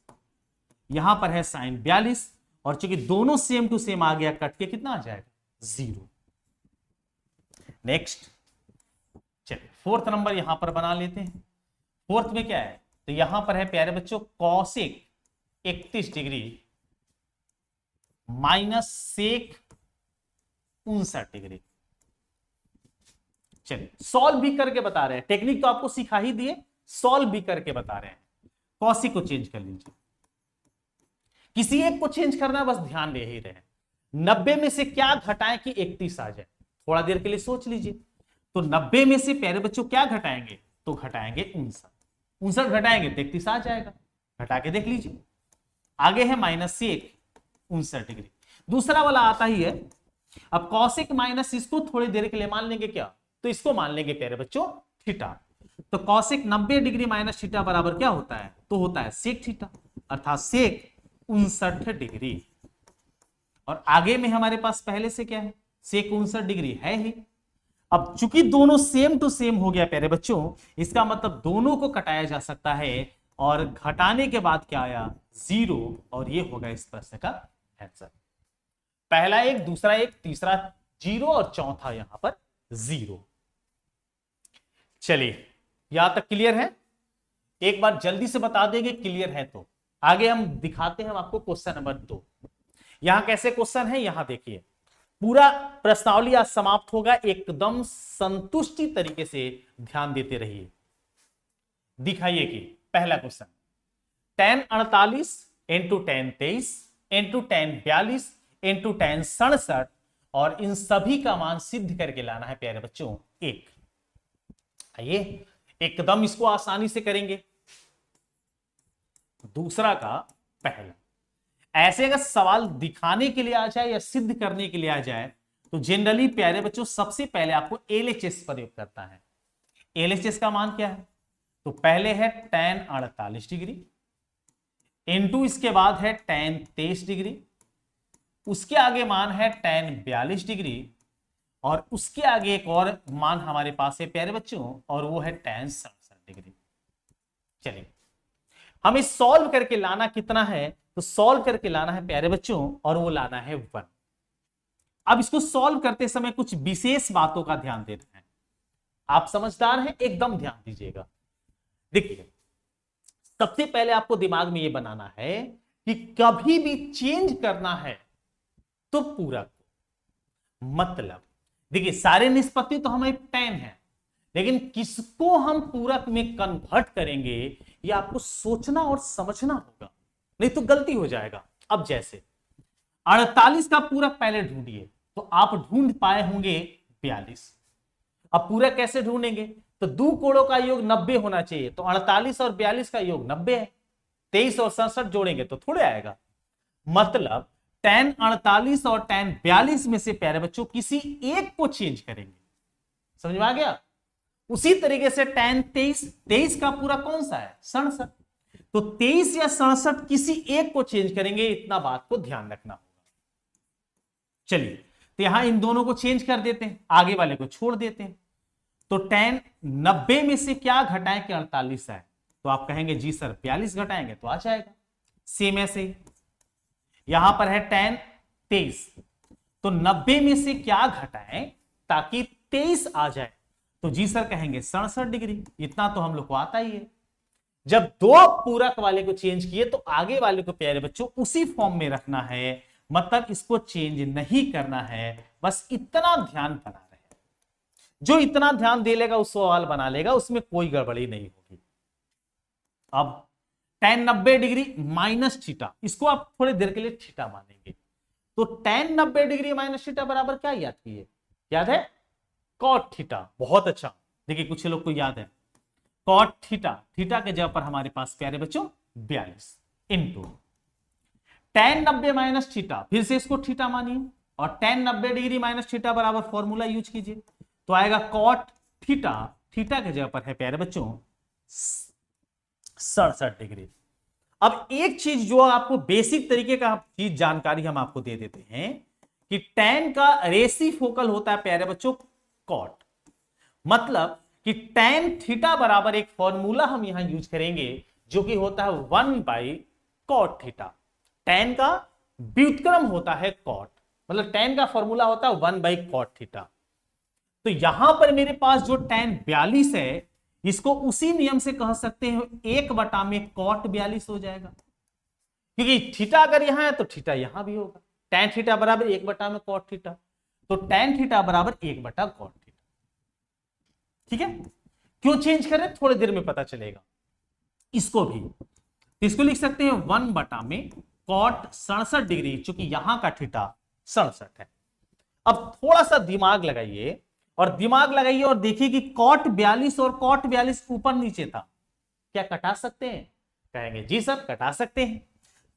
यहां पर है साइन 42, और चूंकि दोनों सेम टू सेम आ गया, कट के कितना आ जाएगा 0। नेक्स्ट चलिए फोर्थ नंबर यहां पर बना लेते हैं। फोर्थ में क्या है, तो यहां पर है प्यारे बच्चों cosec 31 degree minus sec 59 degree. चलिए सॉल्व भी करके बता रहे हैं, टेक्निक तो आपको सिखा ही दिए, सॉल्व भी करके बता रहे हैं। कॉसिक को चेंज कर लीजिए, किसी एक को चेंज करना है, बस ध्यान दे ही रहे। 90 में से क्या घटाएं कि 31 आ जाए, थोड़ा देर के लिए सोच लीजिए। तो 90 में से प्यारे बच्चों क्या घटाएंगे, तो घटाएंगे 59, 59 घटाएंगे तो 31 आ जाएगा, घटा के देख लीजिए। आगे है माइनस सेक 59 डिग्री, दूसरा वाला आता ही है। अब कॉसिक माइनस इसको थोड़ी देर के लिए मान लेंगे क्या, तो इसको मान लेंगे प्यारे बच्चों थीटा। तो कॉसिक 90 डिग्री माइनस थीटा बराबर क्या होता है, तो होता है सेक थीटा, अर्थात सेक 59 डिग्री। और आगे में हमारे पास पहले से क्या है, सेक 59 डिग्री है ही। अब चूंकि दोनों सेम टू सेम हो गया प्यारे बच्चों, इसका मतलब दोनों को कटाया जा सकता है, और घटाने के बाद क्या आया 0, और ये होगा इस प्रश्न का आंसर। पहला एक, दूसरा एक, तीसरा 0 और चौथा यहां पर 0। चलिए यहां तक क्लियर है, एक बार जल्दी से बता देंगे क्लियर है तो आगे हम दिखाते हैं आपको क्वेश्चन नंबर 2। यहां कैसे क्वेश्चन है, यहां देखिए पूरा प्रश्नावली आज समाप्त होगा, एकदम संतुष्टि तरीके से ध्यान देते रहिए। दिखाइए कि पहला question tan 48 into tan 23 into tan 42 into tan 67, और इन सभी का मान सिद्ध करके लाना है प्यारे बच्चों 1। आइए एकदम इसको आसानी से करेंगे। दूसरा का पहला, ऐसे अगर सवाल दिखाने के लिए आ जाए या सिद्ध करने के लिए आ जाए तो जनरली प्यारे बच्चों सबसे पहले आपको एलएचएस प्रयोग करता है। एलएचएस का मान क्या है? तो पहले है tan 48 डिग्री इनटू इसके बाद है tan 23 डिग्री, उसके आगे मान है tan 42 डिग्री और उसके आगे एक और मान हमारे पास है प्यारे बच्चों और वो है tan 67 डिग्री। चलिए हमें सॉल्व करके लाना कितना है? तो सॉल्व करके लाना है प्यारे बच्चों और वो लाना है 1। अब इसको सॉल्व करते समय कुछ विशेष बातों का ध्यान देना है। आप समझदार हैं, एकदम ध्यान दीजिएगा। देखिए सबसे पहले आपको दिमाग में ये बनाना है कि कभी भी चेंज करना है तो पूरक, मतलब देखिए सारे निष्पत्ति तो हमें tan है, लेकिन किसको हम पूरक में कन्वर्ट करेंगे ये आपको सोचना और समझना होगा, नहीं तो गलती हो जाएगा। अब जैसे 48 का पूरक पहले ढूंढिए, तो आप ढूंढ पाए होंगे 42। अब पूरक कैसे ढूंढेंगे? तो दो कोणों का योग 90 होना चाहिए, तो 48 और 42 का योग 90 है। 23 और 67 जोड़ेंगे तो थोड़े आएगा, मतलब tan 48 और tan 42 में से प्यारे बच्चों किसी एक को चेंज करेंगे। समझ में आ गया? उसी तरीके से tan 23 का पूरा कौन सा है? 67। तो 23 या 67 किसी एक को चेंज करेंगे, इतना बात को ध्यान रखना होगा। चलिए तो यहां इन दोनों को चेंज कर देते हैं, आगे वाले को छोड़ देते हैं। तो tan 90 में से क्या घटाएं कि 48 आए? तो आप कहेंगे जी सर 42 घटाएंगे तो आ जाएगा। सेम ऐसे ही यहां पर है tan 23, तो 90 में से क्या घटाएं ताकि 23 आ जाए? तो जी सर कहेंगे 67 डिग्री। इतना तो हम लोग को आता ही है। जब दो पूरक वाले को चेंज किए तो आगे वाले को प्यारे बच्चों उसी फॉर्म में रखना है, मतलब इसको चेंज नहीं करना है, बस इतना ध्यान बना रहे हैं। जो इतना ध्यान दे लेगा उस सवाल बना लेगा, उसमें कोई गड़बड़ी नहीं होगी। अब tan 90 डिग्री माइनस थीटा, इसको आप थोड़ी देर के लिए थीटा मानेंगे। तो tan 90 डिग्री माइनस थीटा बराबर क्या याद किए? याद है? Cot theta. बहुत अच्छा, देखिए कुछ लोग को याद है कॉट थीटा। थीटा के जगह पर हमारे पास प्यारे बच्चों 42 इंटू tan 90 माइनस थीटा, फिर से इसको थीटा मानिए और tan 90 डिग्री माइनस थीटा बराबर फॉर्मूला यूज कीजिए, तो आएगा कॉट थीटा। थीटा के जगह पर है प्यारे बच्चों 67 डिग्री। अब एक चीज जो आपको बेसिक तरीके का चीज जानकारी हम आपको दे देते हैं कि tan का रेसिप्रोकल होता है प्यारे बच्चों कॉट, मतलब कि tan थीटा बराबर एक फॉर्मूला हम यहां यूज करेंगे जो कि होता है 1/cot थीटा। tan का व्युत्क्रम होता है cot, मतलब tan का फॉर्मूला होता है 1/cot थीटा। तो यहां पर मेरे पास जो tan 42 है, इसको उसी नियम से कह सकते हैं 1 में cot 42 हो जाएगा, क्योंकि थीटा अगर यहां है तो थीटा यहां भी होगा। tan थीटा बराबर 1 में cot थीटा, तो tan थीटा बराबर 1/cot थीटा। ठीक है? क्यों चेंज करें थोड़ी देर में पता चलेगा। इसको भी इसको लिख सकते हैं 1 में cot 67 डिग्री, चूंकि यहां का थीटा 67 है। अब थोड़ा सा दिमाग लगाइए और देखिए कि cot 42 और cot 42 ऊपर नीचे था, क्या कटा सकते हैं? कहेंगे जी सर कटा सकते हैं।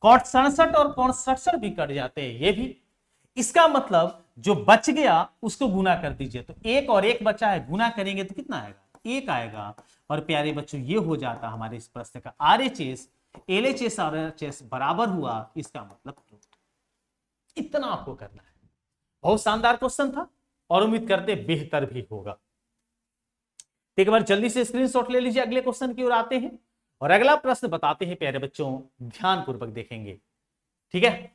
cot 67 और cot 67 भी कट जाते हैं, ये भी। इसका मतलब जो बच गया उसको गुना कर दीजिए, तो एक और एक बचा है, गुना करेंगे तो कितना आएगा? 1 आएगा। और प्यारे बच्चों ये हो जाता हमारे इस प्रश्न का RHS LHS और RHS बराबर हुआ, इसका मतलब रूट। इतना आपको करना है। बहुत शानदार क्वेश्चन था और उम्मीद करते बेहतर भी होगा। एक बार जल्दी से स्क्रीनशॉट ले लीजिए, अगले क्वेश्चन की ओर आते हैं और अगला प्रश्न बताते हैं प्यारे बच्चों, ध्यानपूर्वक देखेंगे। ठीक है,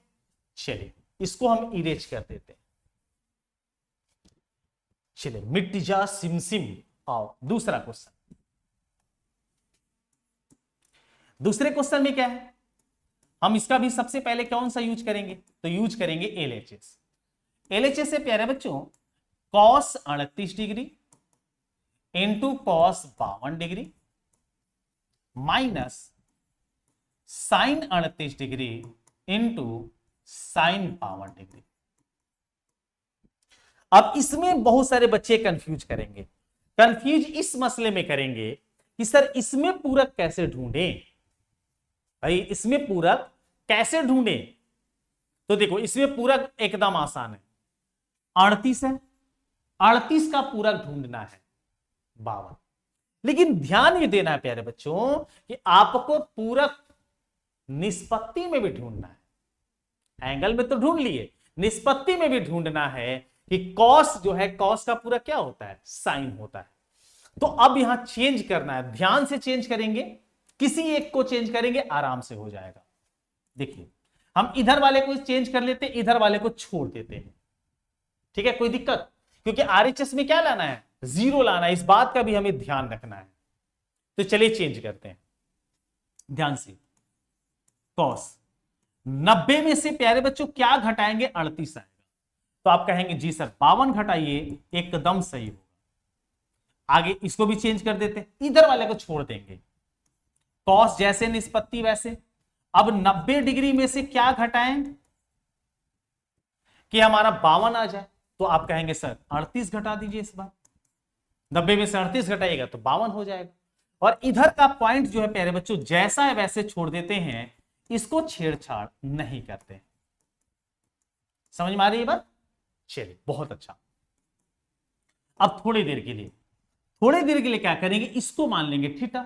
चलिए इसको हम इरेज कर देते हैं। चलिए मिट जा सिमसिम। आओ दूसरा क्वेश्चन। दूसरे क्वेश्चन में क्या है? हम इसका भी सबसे पहले कौन सा यूज करेंगे? तो यूज करेंगे LHS। LHS से प्यारे बच्चों cos 38 degree into cos 52 degree minus sin 38 degree into sin 52 degree. अब इसमें बहुत सारे बच्चे कंफ्यूज करेंगे। कंफ्यूज इस मसले में करेंगे कि सर इसमें पूरक कैसे ढूंढें? भाई इसमें पूरक कैसे ढूंढें? तो देखो इसमें पूरक एकदम आसान है, 38 है, 38 का पूरक ढूंढना है 52। लेकिन ध्यान ये देना है प्यारे बच्चों कि आपको पूरक निष्पत्ति में भी ढूंढना है। एंगल में तो ढूंढ लिए, निष्पत्ति में भी ढूंढना है कि कॉस जो है, कॉस का पूरक क्या होता है, साइन होता है। तो अब यहां चेंज करना है, ध्यान से चेंज करेंगे, किसी एक को चेंज करेंगे, आराम से हो जाएगा। देखिए हम इधर वाले को चेंज कर लेते, इधर वाले को छोड़ देते हैं, ठीक है, कोई दिक्कत? क्योंकि आरएचएस में क्या लाना है, 0 लाना है, इस बात का भी हमें ध्यान रखना है। तो चलिए चेंज करते हैं ध्यान से। कॉस 90 में से प्यारे बच्चों क्या घटाएंगे, 38 आएगा। तो आप कहेंगे जी सर 52 घटाइए, एकदम सही होगा। आगे इसको भी चेंज कर देते, इधर वाले को छोड़ देंगे, कॉस जैसे निष्पत्ति वैसे। अब 90 डिग्री में से क्या घटाएं कि हमारा 52 आ जाए। तो आप कहेंगे सर 38 घटा दीजिए इस बार, 90 में से 38 घटाइएगा तो 52 हो जाएगा। और इधर का पॉइंट जो है प्यारे बच्चों जैसा है वैसे छोड़ देते हैं, इसको छेड़छाड़ नहीं करते। समझ में आ रही है बात? चलिए बहुत अच्छा। अब थोड़ी देर के लिए क्या करेंगे, इसको मान लेंगे थीटा।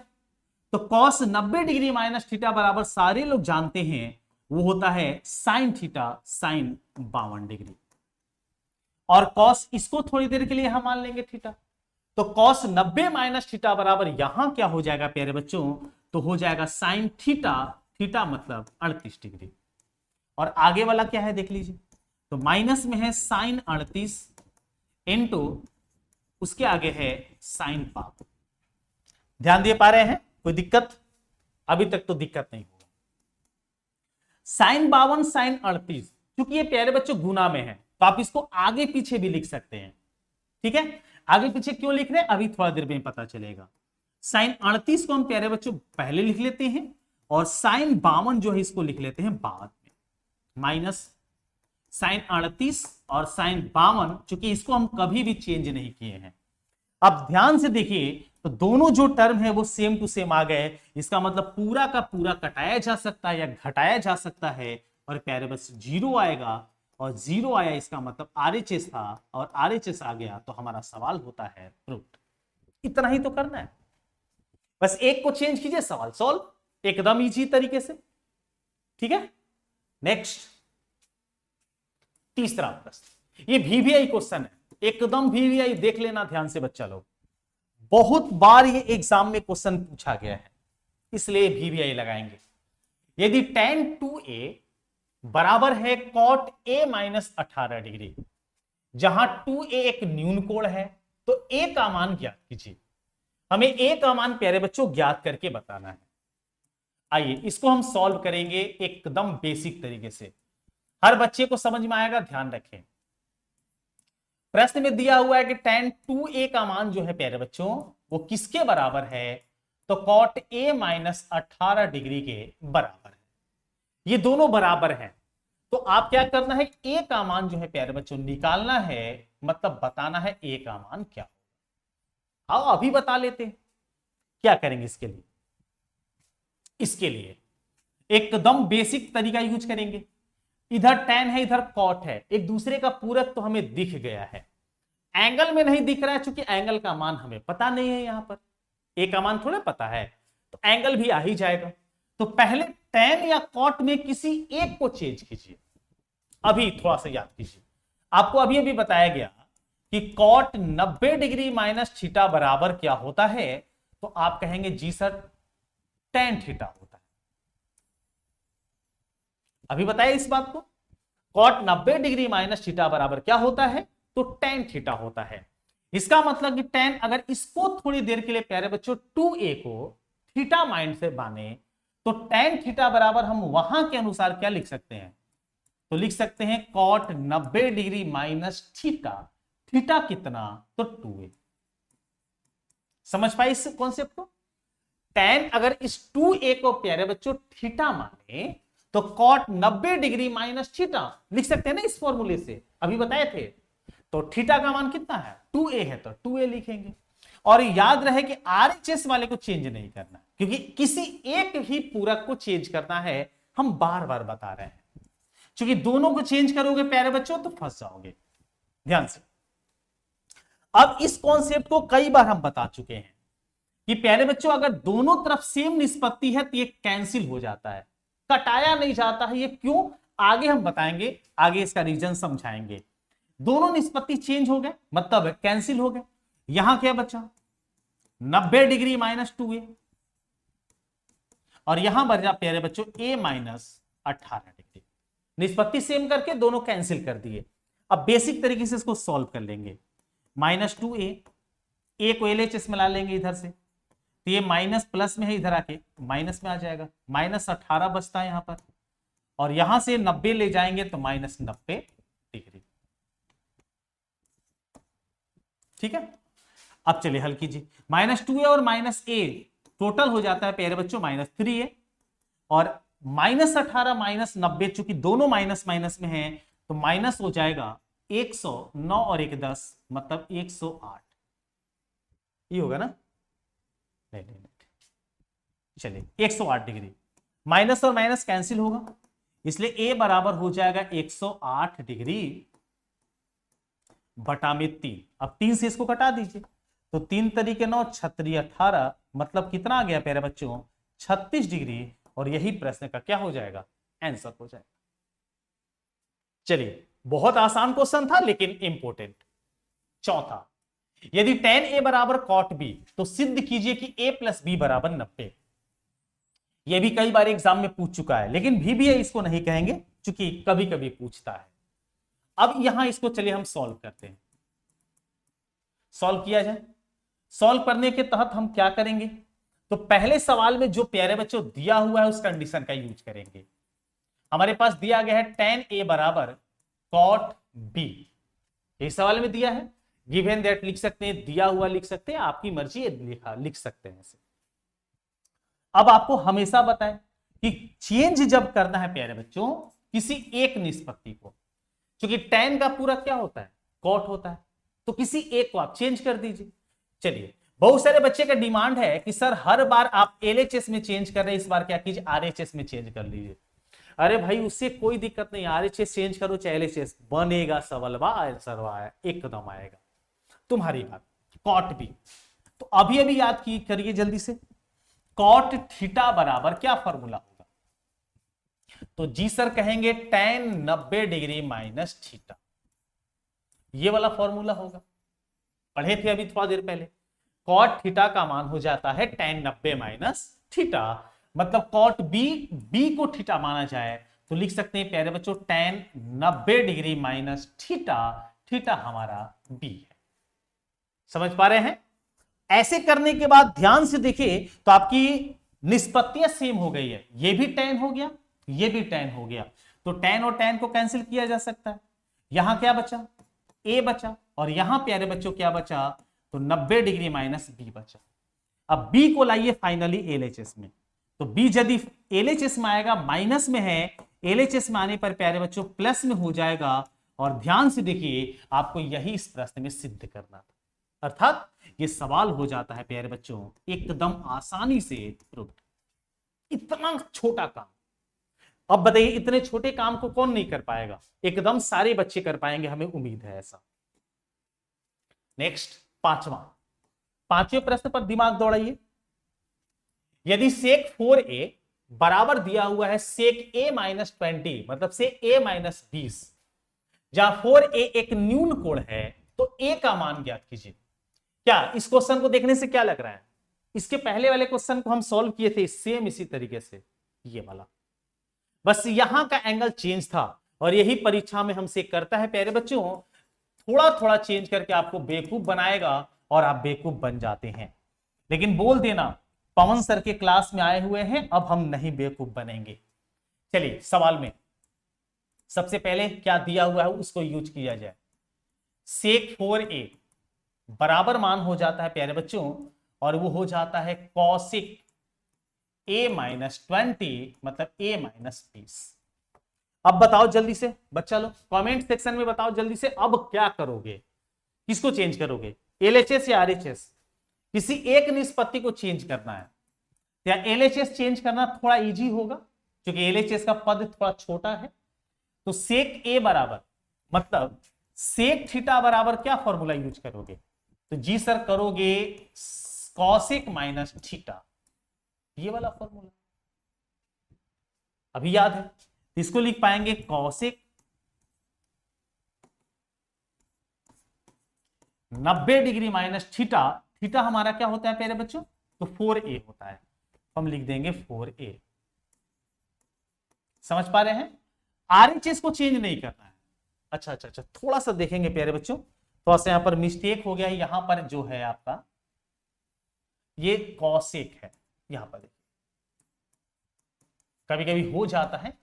तो कॉस 90 डिग्री माइनस थीटा बराबर सारे लोग जानते हैं वो होता है साइन थीटा साइन 52 डिग्री। और कॉस इसको थोड़ी देर के लिए हम मान लेंगे थीटा। तो कॉस 90 माइनस थीटा बराबर यहां क्या हो जाएगा प्यारे बच्चों, तो हो जाएगा साइन थीटा, थीटा मतलब 38 डिग्री। और आगे वाला क्या है देख लीजिए, तो माइनस में है साइन 38 इंटू उसके आगे है साइन 52। ध्यान दिए पा रहे हैं, कोई दिक्कत? अभी तक तो दिक्कत नहीं होगा। साइन 52 साइन 38, क्योंकि ये प्यारे बच्चों गुना में है तो आप इसको आगे पीछे भी लिख सकते हैं, ठीक है। आगे पीछे क्यों लिख रहे हैं अभी थोड़ा देर में पता चलेगा। साइन 38 को हम प्यारे बच्चों पहले लिख लेते हैं और साइन 52 जो है इसको लिख लेते हैं बाद में। माइनस साइन 38 और साइन 52, चूंकि इसको हम कभी भी चेंज नहीं किए हैं। अब ध्यान से देखिए तो दोनों जो टर्म है वो सेम टू सेम आ गए। इसका मतलब पूरा का पूरा कटाया जा सकता है या घटाया जा सकता है और प्यारे बस 0 आएगा। और 0 आया इसका मतलब आरएचएस था और आरएचएस आ गया तो हमारा सवाल होता है प्रूव्ड। इतना ही तो करना है, बस एक को चेंज कीजिए, सवाल सॉल्व, एकदम इजी तरीके से, ठीक है। नेक्स्ट तीसरा प्रश्न, ये वीवीआई क्वेश्चन है, एकदम वीवीआई देख लेना ध्यान से बच्चा लोग, बहुत बार ये एग्जाम में क्वेश्चन पूछा गया है इसलिए वीवीआई लगाएंगे। यदि tan 2a बराबर है cot a माइनस 18 डिग्री, जहां 2a एक न्यून कोण है तो a का मान ज्ञात कीजिए। हमें a का मान प्यारे बच्चों ज्ञात करके बताना है। आइए इसको हम सॉल्व करेंगे एकदम बेसिक तरीके से, हर बच्चे को समझ में आएगा, ध्यान रखें। प्रश्न में दिया हुआ है कि tan 2a का मान जो है प्यारे बच्चों वो किसके बराबर है, तो cot a माइनस 18 डिग्री के बराबर है। ये दोनों बराबर हैं तो आप क्या करना है, a का मान जो है प्यारे बच्चों निकालना है, मतलब बताना है a का मान क्या होगा। आओ अभी बता लेते हैं क्या करेंगे इसके लिए। इसके लिए एकदम बेसिक तरीका यूज करेंगे। इधर tan है इधर cot है, एक दूसरे का पूरक तो हमें दिख गया है, एंगल में नहीं दिख रहा है क्योंकि एंगल का मान हमें पता नहीं है। यहां पर a का मान थोड़ा पता है तो एंगल भी आ ही जाएगा। तो पहले tan या cot में किसी एक को चेंज कीजिए। अभी थोड़ा सा याद कीजिए, आपको अभी अभी बताया गया कि cot 90 डिग्री माइनस थीटा बराबर क्या होता है, तो आप कहेंगे जी सर tan थीटा होता है। अभी बताया इस बात को, cot 90 डिग्री माइनस थीटा बराबर क्या होता है, तो tan थीटा होता है। इसका मतलब कि tan, अगर इसको थोड़ी देर के लिए प्यारे बच्चों 2a को थीटा माइंड से माने तो tan थीटा बराबर हम वहां के अनुसार क्या लिख सकते हैं, तो लिख सकते हैं cot 90 degree minus theta, theta कितना, तो 2a। समझ पाए इस कॉन्सेप्ट को। tan अगर इस 2a को प्यारे बच्चों थीटा माने तो cot 90 डिग्री माइनस थीटा लिख सकते हैं ना इस फॉर्मूले से, अभी बताए थे। तो थीटा का मान कितना है, 2a है तो 2a लिखेंगे। और याद रहे कि आरएचएस वाले को चेंज नहीं करना, क्योंकि किसी एक ही पूरक को चेंज करना है, हम बार बार बता रहे हैं। क्योंकि दोनों को चेंज करोगे प्यारे बच्चों तो फंस जाओगे। ध्यान से, अब इस कॉन्सेप्ट को कई बार हम बता चुके हैं कि प्यारे बच्चों अगर दोनों तरफ सेम निष्पत्ति है तो ये कैंसिल हो जाता है, कटाया नहीं जाता है। ये क्यों, आगे हम बताएंगे, आगे इसका रीजन समझाएंगे। दोनों निष्पत्ति चेंज हो गए मतलब कैंसिल हो गए। यहां क्या बचा, 90 डिग्री माइनस 2a, और यहां बचा प्यारे बच्चों a माइनस 18 डिग्री। निष्पत्ति सेम करके दोनों कैंसिल कर दिए। अब बेसिक तरीके से इसको सॉल्व कर लेंगे। माइनस 2a, a को LHS में ला लेंगे इधर से, तो ये माइनस प्लस में है, इधर आके माइनस में आ जाएगा। माइनस 18 बचता है यहां पर, और यहां से 90 ले जाएंगे तो माइनस 90 डिग्री। ठीक है, अब चलिए हल कीजिए। माइनस 2a और माइनस a टोटल हो जाता है प्यारे बच्चों माइनस 3a, और माइनस 18 माइनस 90 चूंकि दोनों माइनस माइनस में है तो माइनस हो जाएगा 109 और 1 10 मतलब 108। ये होगा ना, नहीं, चलिए 108 डिग्री। माइनस और माइनस कैंसिल होगा, इसलिए a बराबर हो जाएगा 108 डिग्री बटा में 3। अब 3 से इसको कटा दीजिए तो 3 तरीके 9 छत्री 18 मतलब कितना आ गया प्यारे बच्चों 36 डिग्री, और यही प्रश्न का क्या हो जाएगा, आंसर हो जाएगा। चलिए बहुत आसान क्वेश्चन था लेकिन इंपॉर्टेंट। चौथा, यदि tan a बराबर cot b तो सिद्ध कीजिए कि a प्लस बी बराबर 90। यह भी कई बार एग्जाम में पूछ चुका है, लेकिन भी इसको नहीं कहेंगे क्योंकि कभी कभी पूछता है। अब यहां इसको चलिए हम सॉल्व करते हैं। सॉल्व किया जाए। सॉल्व करने के तहत हम क्या करेंगे, तो पहले सवाल में जो प्यारे बच्चों दिया हुआ है उस कंडीशन का यूज करेंगे। हमारे पास दिया गया है tan a बराबर cot b, इस सवाल में दिया है। गिवन दैट लिख सकते हैं, दिया हुआ लिख सकते हैं, आपकी मर्जी लिख सकते हैं इसे। अब आपको हमेशा बताएं कि चेंज जब करना है प्यारे बच्चों किसी एक निष्पत्ति को, क्योंकि tan का पूरा क्या होता है, cot होता है, तो किसी एक को आप चेंज कर दीजिए। चलिए, बहुत सारे बच्चे का डिमांड है कि सर हर बार आप LHS में चेंज कर रहे हैं, इस बार क्या कीजिए RHS में चेंज कर लीजिए। अरे भाई उससे कोई दिक्कत नहीं, RHS चेंज करो चाहे LHS, बनेगा सवालवा आंसर एकदम आएगा, तुम्हारी बात। cot b, तो अभी अभी याद की करिए जल्दी से। cot थीटा बराबर क्या फॉर्मूला होगा, तो जी सर कहेंगे tan 90 डिग्री माइनस थीटा, ये वाला फॉर्मूला होगा। पढ़े थे अभी थोड़ा देर पहले। cot थीटा का मान हो जाता है tan 90 माइनस थीटा, मतलब cot b को थीटा माना जाए तो लिख सकते हैं प्यारे बच्चों tan 90 degree minus theta, theta हमारा b है। समझ पा रहे हैं। ऐसे करने के बाद ध्यान से देखिए तो आपकी निष्पत्तियां सेम हो गई है, ये भी tan हो गया, ये भी tan हो गया, तो tan और tan को कैंसिल किया जा सकता है। यहां क्या बचा, a बचा, और यहां प्यारे बच्चों क्या बचा, तो 90 डिग्री माइनस b बचा। अब b को लाइए फाइनली LHS में, तो b यदि LHS में आएगा, माइनस में है, LHS में आने पर प्यारे बच्चों प्लस में हो जाएगा। और ध्यान से देखिए आपको यही इस प्रश्न में सिद्ध करना था, अर्थात ये सवाल हो जाता है प्यारे बच्चों एकदम आसानी से प्रूव्ड। इतना छोटा काम, अब बताइए इतने छोटे काम को कौन नहीं कर पाएगा, एकदम सारे बच्चे कर पाएंगे, हमें उम्मीद है ऐसा। नेक्स्ट पांचवें प्रश्न पर दिमाग दौड़ाइए। यदि sec 4a बराबर दिया हुआ है sec a माइनस 20 मतलब से a माइनस 20, जहां 4a एक न्यून कोण है तो a का मान ज्ञात कीजिए। क्या इस क्वेश्चन को देखने से क्या लग रहा है, इसके पहले वाले क्वेश्चन को हम सॉल्व किए थे सेम इसी तरीके से, ये वाला, बस यहां का एंगल चेंज था, और यही परीक्षा में हमसे करता है प्यारे बच्चों, थोड़ा थोड़ा चेंज करके आपको बेवकूफ बनाएगा और आप बेवकूफ बन जाते हैं। लेकिन बोल देना पवन सर के क्लास में आए हुए हैं, अब हम नहीं बेवकूफ बनेंगे। चलिए सवाल में सबसे पहले क्या दिया हुआ है उसको यूज किया जाए। sec 4a बराबर मान हो जाता है प्यारे बच्चों, और वो हो जाता है cosec a माइनस 20 मतलब a माइनस 20। अब बताओ जल्दी से बच्चा लोग, कमेंट सेक्शन में बताओ जल्दी से, अब क्या करोगे, किसको चेंज करोगे, LHS या RHS? किसी एक निष्पत्ति को चेंज करना है, या LHS चेंज करना थोड़ा इजी होगा क्योंकि LHS का पद थोड़ा छोटा है, तो सेक ए बराबर मतलब सेक थीटा बराबर क्या फॉर्मूला यूज करोगे? तो जी सर करोगे कॉसेक माइनस थीटा, ये वाला फॉर्मूला अभी याद है। इसको लिख पाएंगे cosec 90 degree minus theta, theta हमारा क्या होता है प्यारे बच्चों? तो 4a होता है, हम लिख देंगे 4a। समझ पा रहे हैं? आरएचएस को चेंज नहीं करना है। अच्छा अच्छा अच्छा, थोड़ा सा देखेंगे प्यारे बच्चों, थोड़ा सा यहां पर मिस्टेक हो गया है। यहां पर जो है आपका ये कॉसेक है, यहां पर देखिए कभी कभी हो जाता है,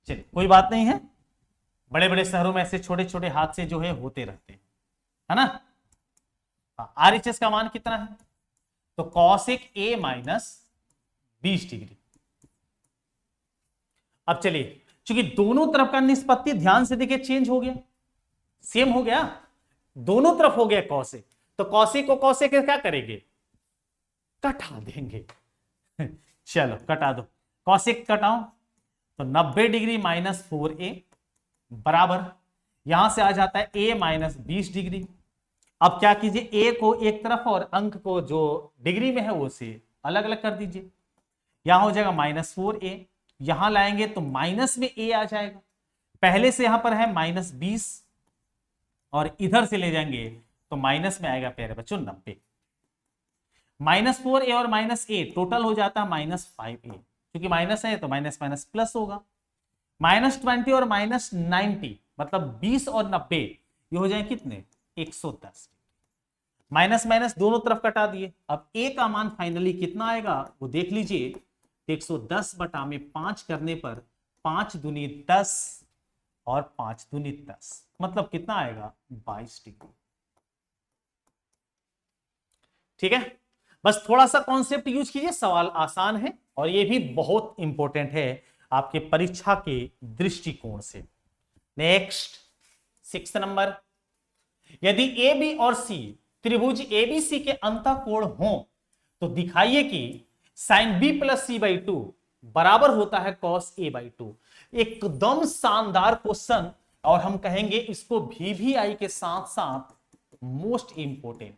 चलिए कोई बात नहीं है। बड़े बड़े शहरों में ऐसे छोटे छोटे हादसे जो है होते रहते हैं, है ना। आरएचएस का मान कितना है? तो कॉसेक ए माइनस 20 डिग्री। अब चलिए, चूंकि दोनों तरफ का निष्पत्ति ध्यान से देखिए चेंज हो गया, सेम हो गया, दोनों तरफ हो गया कॉसेक, तो कॉसेक को कॉसेक क्या करेंगे? कटा देंगे। चलो कटा दो, कॉसेक कटाओ, तो 90 डिग्री माइनस 4a बराबर यहां से आ जाता है a माइनस 20 डिग्री। अब क्या कीजिए, a को एक तरफ और अंक को जो डिग्री में है वो से अलग अलग कर दीजिए। यहां हो जाएगा माइनस 4a, यहां लाएंगे तो माइनस में a आ जाएगा, पहले से यहां पर है माइनस 20 और इधर से ले जाएंगे तो माइनस में आएगा प्यारे बच्चों 90। माइनस 4a और माइनस a टोटल हो जाता है माइनस 5a, क्योंकि माइनस है तो माइनस माइनस प्लस होगा। माइनस 20 और माइनस 90 मतलब 20 और 90 ये हो जाए कितने? 110। माइनस माइनस दोनों तरफ कटा दिए। अब a का मान फाइनली कितना आएगा वो देख लीजिए, 110 बटा में 5 करने पर 5 दूनी 10 और 5 दूनी 10 मतलब कितना आएगा? 22 डिग्री। ठीक है, बस थोड़ा सा कॉन्सेप्ट यूज कीजिए, सवाल आसान है और ये भी बहुत इंपॉर्टेंट है आपके परीक्षा के दृष्टिकोण से। नेक्स्ट 6 नंबर, यदि ए बी और सी त्रिभुज एबीसी के अंतःकोण हो तो दिखाइए कि sine B plus C by 2 बराबर होता है कॉस ए बाई 2। एकदम शानदार क्वेश्चन, और हम कहेंगे इसको VVI के साथ साथ मोस्ट इंपोर्टेंट।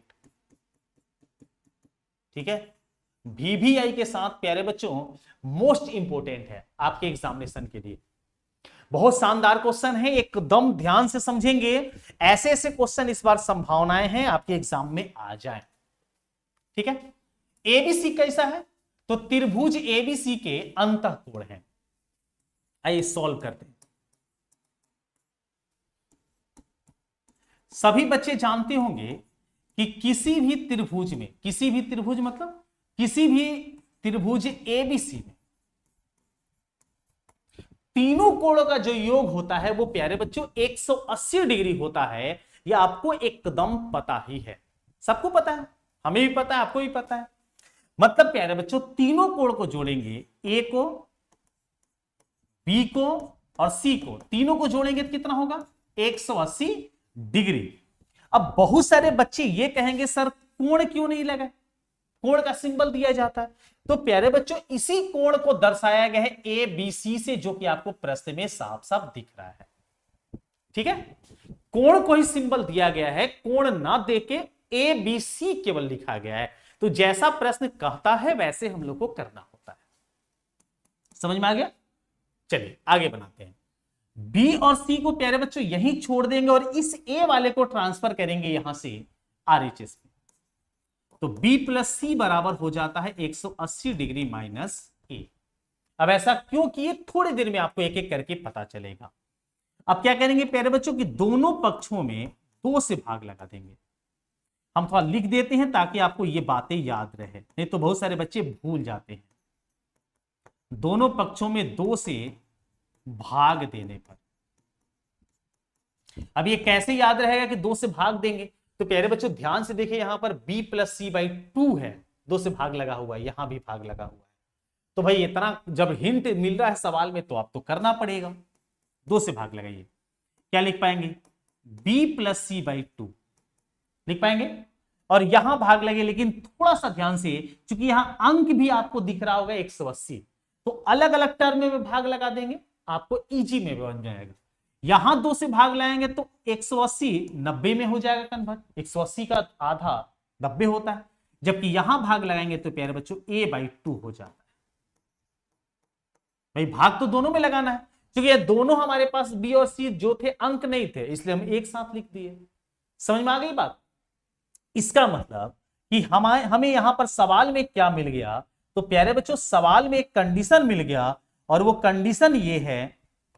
ठीक है, VVI के साथ प्यारे बच्चों मोस्ट इंपोर्टेंट है आपके एग्जामिनेशन के लिए। बहुत शानदार क्वेश्चन है, एकदम ध्यान से समझेंगे, ऐसे ऐसे क्वेश्चन इस बार संभावनाएं हैं आपके एग्जाम में आ जाए। ठीक है, एबीसी कैसा है? तो त्रिभुज एबीसी के अंतःकोण है। आइए सॉल्व करते हैं। सभी बच्चे जानते होंगे कि किसी भी त्रिभुज में, किसी भी त्रिभुज मतलब किसी भी त्रिभुज एबीसी में तीनों कोणों का जो योग होता है वो प्यारे बच्चों 180 डिग्री होता है। ये आपको एकदम पता ही है, सबको पता है, हमें भी पता है, आपको भी पता है। मतलब प्यारे बच्चों तीनों कोण को जोड़ेंगे, ए को, बी को और सी को, तीनों को जोड़ेंगे तो कितना होगा? 180 डिग्री। अब बहुत सारे बच्चे ये कहेंगे सर कोण क्यों नहीं लगा, कोण का सिंबल दिया जाता है। तो प्यारे बच्चों इसी कोण को दर्शाया गया है ए बी सी से, जो कि आपको प्रश्न में साफ साफ दिख रहा है। ठीक है, कोण को ही सिंबल दिया गया है, कोण ना देके ए बी सी केवल लिखा गया है। तो जैसा प्रश्न कहता है वैसे हम लोग को करना होता है। समझ में आ गया? चलिए आगे बनाते हैं। बी और सी को प्यारे बच्चों यहीं छोड़ देंगे और इस ए वाले को ट्रांसफर करेंगे यहां से आरएचएस में, तो बी प्लस सी बराबर हो जाता है 180 डिग्री माइनस ए। अब ऐसा क्यों किए, थोड़ी देर में आपको एक एक करके पता चलेगा। अब क्या करेंगे प्यारे बच्चों कि दोनों पक्षों में 2 से भाग लगा देंगे। हम थोड़ा लिख देते हैं ताकि आपको ये बातें याद रहे, नहीं तो बहुत सारे बच्चे भूल जाते हैं। दोनों पक्षों में 2 से भाग देने पर, अब ये कैसे याद रहेगा कि 2 से भाग देंगे? तो प्यारे बच्चों ध्यान से देखिए, यहां पर b प्लस सी बाई 2 है, 2 से भाग लगा हुआ है, यहां भी भाग लगा हुआ है। तो भाई इतना जब हिंट मिल रहा है सवाल में तो आप तो करना पड़ेगा, 2 से भाग लगाइए। क्या लिख पाएंगे? b प्लस सी बाई 2 लिख पाएंगे, और यहां भाग लगे, लेकिन थोड़ा सा ध्यान से, क्योंकि यहां अंक भी आपको दिख रहा होगा 180, तो अलग अलग टर्म में भाग लगा देंगे। आपको इजी में बन जाएगा। यहां 2 से भाग लाएंगे तो 180 90 में हो जाएगा कन्वर्ट, 180 का आधा 90 होता है, जबकि यहां भाग लगाएंगे तो प्यारे बच्चों a/2 हो जाता है। भाई भाग तो दोनों में लगाना है, क्योंकि ये दोनों हमारे पास b और c जो थे अंक नहीं थे, इसलिए हम एक साथ लिख दिए। समझ में आ गई बात? इसका मतलब कि हमें यहां पर सवाल में क्या मिल गया, तो प्यारे बच्चों सवाल में एक कंडीशन मिल गया, और वो कंडीशन ये है।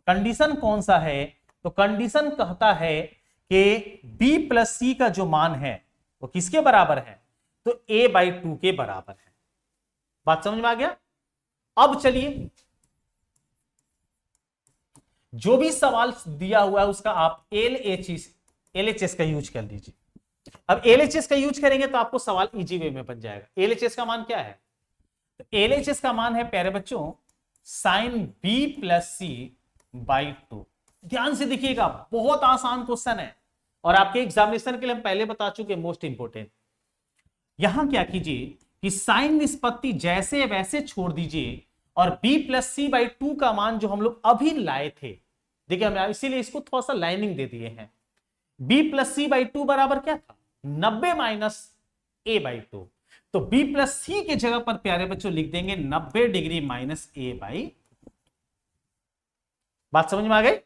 कंडीशन कौन सा है? तो कंडीशन कहता है कि b प्लस c का जो मान है वो किसके बराबर है? तो a/2 के बराबर है। बात समझ में आ गया? अब चलिए, जो भी सवाल दिया हुआ है उसका आप LHS का यूज कर लीजिए। अब LHS का यूज करेंगे तो आपको सवाल इजी वे में बन जाएगा। LHS का मान क्या है? तो LHS का मान है प्यारे बच्चों sine b plus C by 2। ध्यान से देखिएगा, बहुत आसान क्वेश्चन है और आपके एग्जामिनेशन के लिए हम पहले बता चुके, मोस्ट इंपोर्टेंट। यहां क्या कीजिए कि साइन निष्पत्ति जैसे वैसे छोड़ दीजिए, और b प्लस सी बाई 2 का मान जो हम लोग अभी लाए थे, देखिए हम इसीलिए इसको थोड़ा सा लाइनिंग दे दिए हैं। b प्लस सी बाई 2 बराबर क्या था? 90 माइनस a/2। तो b प्लस सी के जगह पर प्यारे बच्चों लिख देंगे 90 डिग्री माइनस a/। बात समझ में आ गई?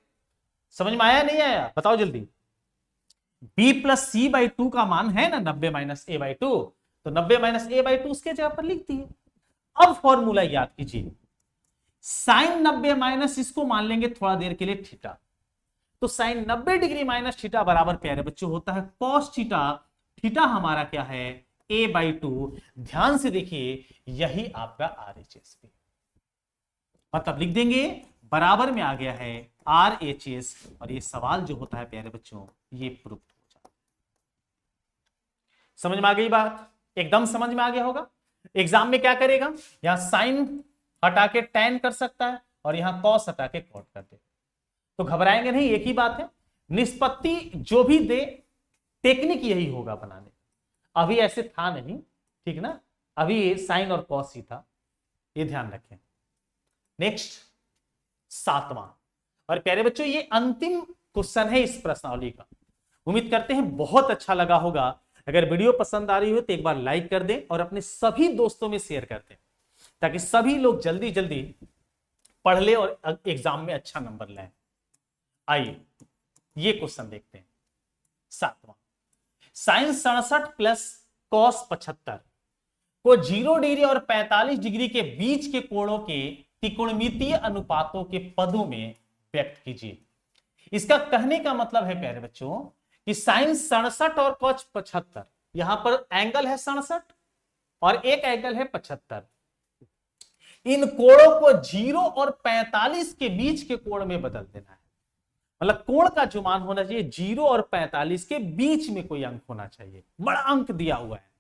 समझ में आया नहीं आया? बताओ जल्दी। b प्लस सी बाई 2 का मान है ना 90 माइनस a/2, तो 90 माइनस a/2 उसके जगह पर लिख दिए। अब फॉर्मूला याद कीजिए, साइन 90 माइनस इसको मान लेंगे थोड़ा देर के लिए थीटा, तो साइन 90 डिग्री माइनस थीटा बराबर प्यारे बच्चों होता है कॉस थीटा। थीटा हमारा क्या है? a/2। ध्यान से देखिए, यही आपका RHS भी, मतलब लिख देंगे बराबर में आ गया है RHS, और ये सवाल जो होता है प्यारे बच्चों ये प्रूफ हो जाता है। समझ में आ गई बात? एकदम समझ में आ गया होगा। एग्जाम में क्या करेगा, यहां साइन हटा के टैन कर सकता है, और यहां कॉस हटा के कॉट कर दे, तो घबराएंगे नहीं, एक ही बात है। निष्पत्ति जो भी दे, टेक्निक यही होगा बनाने। अभी ऐसे था नहीं, ठीक ना, अभी ये साइन और कॉस ही था, ये ध्यान रखें। नेक्स्ट 7वां, और प्यारे बच्चों ये अंतिम क्वेश्चन है इस प्रश्नावली का। उम्मीद करते हैं बहुत अच्छा लगा होगा। अगर वीडियो पसंद आ रही हो तो एक बार लाइक कर दें और अपने सभी दोस्तों में शेयर कर दें, ताकि सभी लोग जल्दी जल्दी पढ़ ले और एग्जाम में अच्छा नंबर लाए। आइए ये क्वेश्चन देखते हैं। 7वां, साइन 67 प्लस कॉस 75 को 0 डिग्री और 45 डिग्री के बीच के कोणों के त्रिकोणमितीय अनुपातों के पदों में व्यक्त कीजिए। इसका कहने का मतलब है प्यारे बच्चों कि साइन 67 और कॉस 75, यहां पर एंगल है 67 और एक एंगल है 75। इन कोणों को 0 और 45 के बीच के कोण में बदल देना है। मतलब कोण का जो मान होना चाहिए 0 और 45 के बीच में कोई अंक होना चाहिए। बड़ा अंक दिया हुआ है,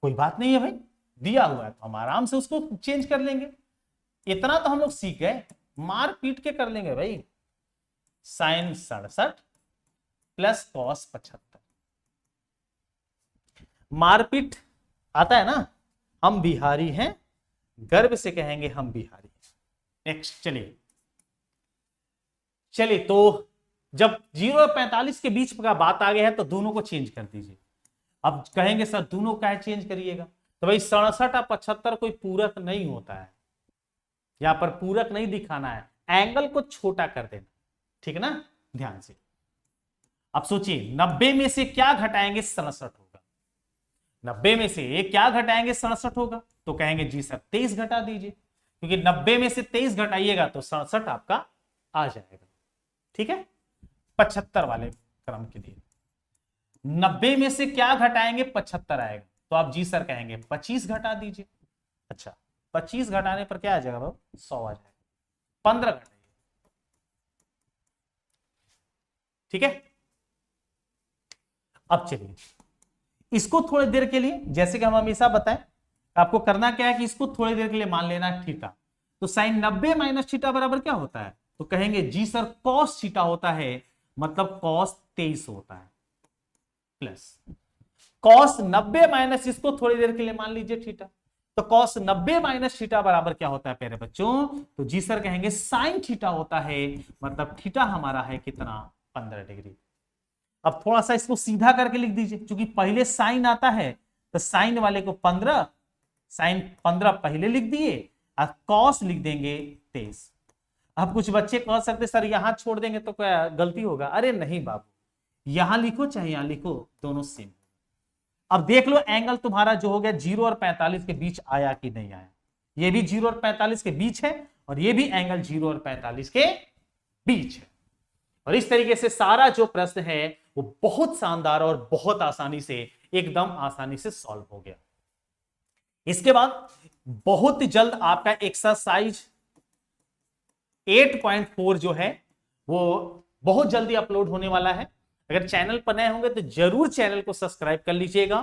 कोई बात नहीं है भाई, दिया हुआ है तो हम आराम से उसको चेंज कर लेंगे। इतना तो हम लोग सीख गए, मार पीट के कर लेंगे भाई। साइन 67 प्लस कॉस 75, मारपीट आता है ना, हम बिहारी हैं, गर्व से कहेंगे हम बिहारी हैं। नेक्स्ट चलिए तो जब 0 और 45 के बीच का बात आ गया है तो दोनों को चेंज कर दीजिए। अब कहेंगे सर दोनों का चेंज करिएगा, तो भाई 67 और 75 कोई पूरक नहीं होता है, यहां पर पूरक नहीं दिखाना है, एंगल को छोटा कर देना, ठीक है ना, ध्यान से। अब सोचिए 90 में से क्या घटाएंगे? 67 होगा। 90 में से क्या घटाएंगे? 67 होगा। तो कहेंगे जी सर 23 घटा दीजिए, क्योंकि 90 में से 23 घटाइएगा तो 67 आपका आ जाएगा, ठीक है। 75 वाले क्रम के लिए 90 में से क्या घटाएंगे? 75 आएगा, तो आप जी सर कहेंगे 25 घटा दीजिए। अच्छा 25 घटाने पर क्या आ जाएगा बाबू? 100 आ जाएगा। 15 घटाइए, ठीक है। अब चलिए इसको थोड़ी देर के लिए, जैसे कि हम हमेशा बताएं, आपको करना क्या है कि इसको थोड़ी देर के लिए मान लेना है थीटा। तो साइन 90 माइनस थीटा बराबर क्या होता है? तो कहेंगे जी सर कॉस थीटा होता है, मतलब कॉस 23 होता है, प्लस कॉस 90 माइनस इसको थोड़ी देर के लिए मान लीजिए थीटा, तो cos 90 माइनस थीटा बराबर क्या होता है प्यारे बच्चों? तो जी सर कहेंगे sin थीटा होता है, मतलब थीटा हमारा है कितना? 15 डिग्री। अब थोड़ा सा इसको सीधा करके लिख दीजिए, क्योंकि पहले साइन आता है तो साइन वाले को 15, साइन 15 पहले लिख दिए और कॉस लिख देंगे 23। अब कुछ बच्चे कह सकते सर यहां छोड़ देंगे तो क्या गलती होगा? अरे नहीं बाबू, यहां लिखो चाहे यहां लिखो, दोनों सेम। अब देख लो एंगल तुम्हारा जो हो गया 0 और 45 के बीच आया कि नहीं आया। ये भी 0 और 45 के बीच है और ये भी एंगल 0 और 45 के बीच है। और इस तरीके से सारा जो प्रश्न है वो बहुत शानदार और बहुत आसानी से, एकदम आसानी से सॉल्व हो गया। इसके बाद बहुत जल्द आपका एक्सरसाइज 8.4 जो है वो बहुत जल्दी अपलोड होने वाला है। अगर चैनल पर नए होंगे तो जरूर चैनल को सब्सक्राइब कर लीजिएगा,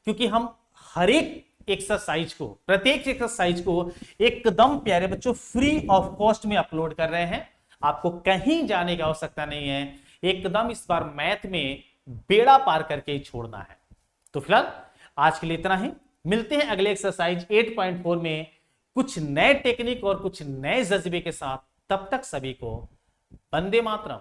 क्योंकि हम हर एक एक्सरसाइज को, प्रत्येक एक्सरसाइज को एकदम प्यारे बच्चों फ्री ऑफ कॉस्ट में अपलोड कर रहे हैं। आपको कहीं जाने की आवश्यकता नहीं है, एकदम इस बार मैथ में बेड़ा पार करके ही छोड़ना है। तो फिलहाल आज के लिए इतना ही, मिलते हैं अगले एक्सरसाइज 8.4 में कुछ नए टेक्निक और कुछ नए जज्बे के साथ। तब तक सभी को वंदे मातरम।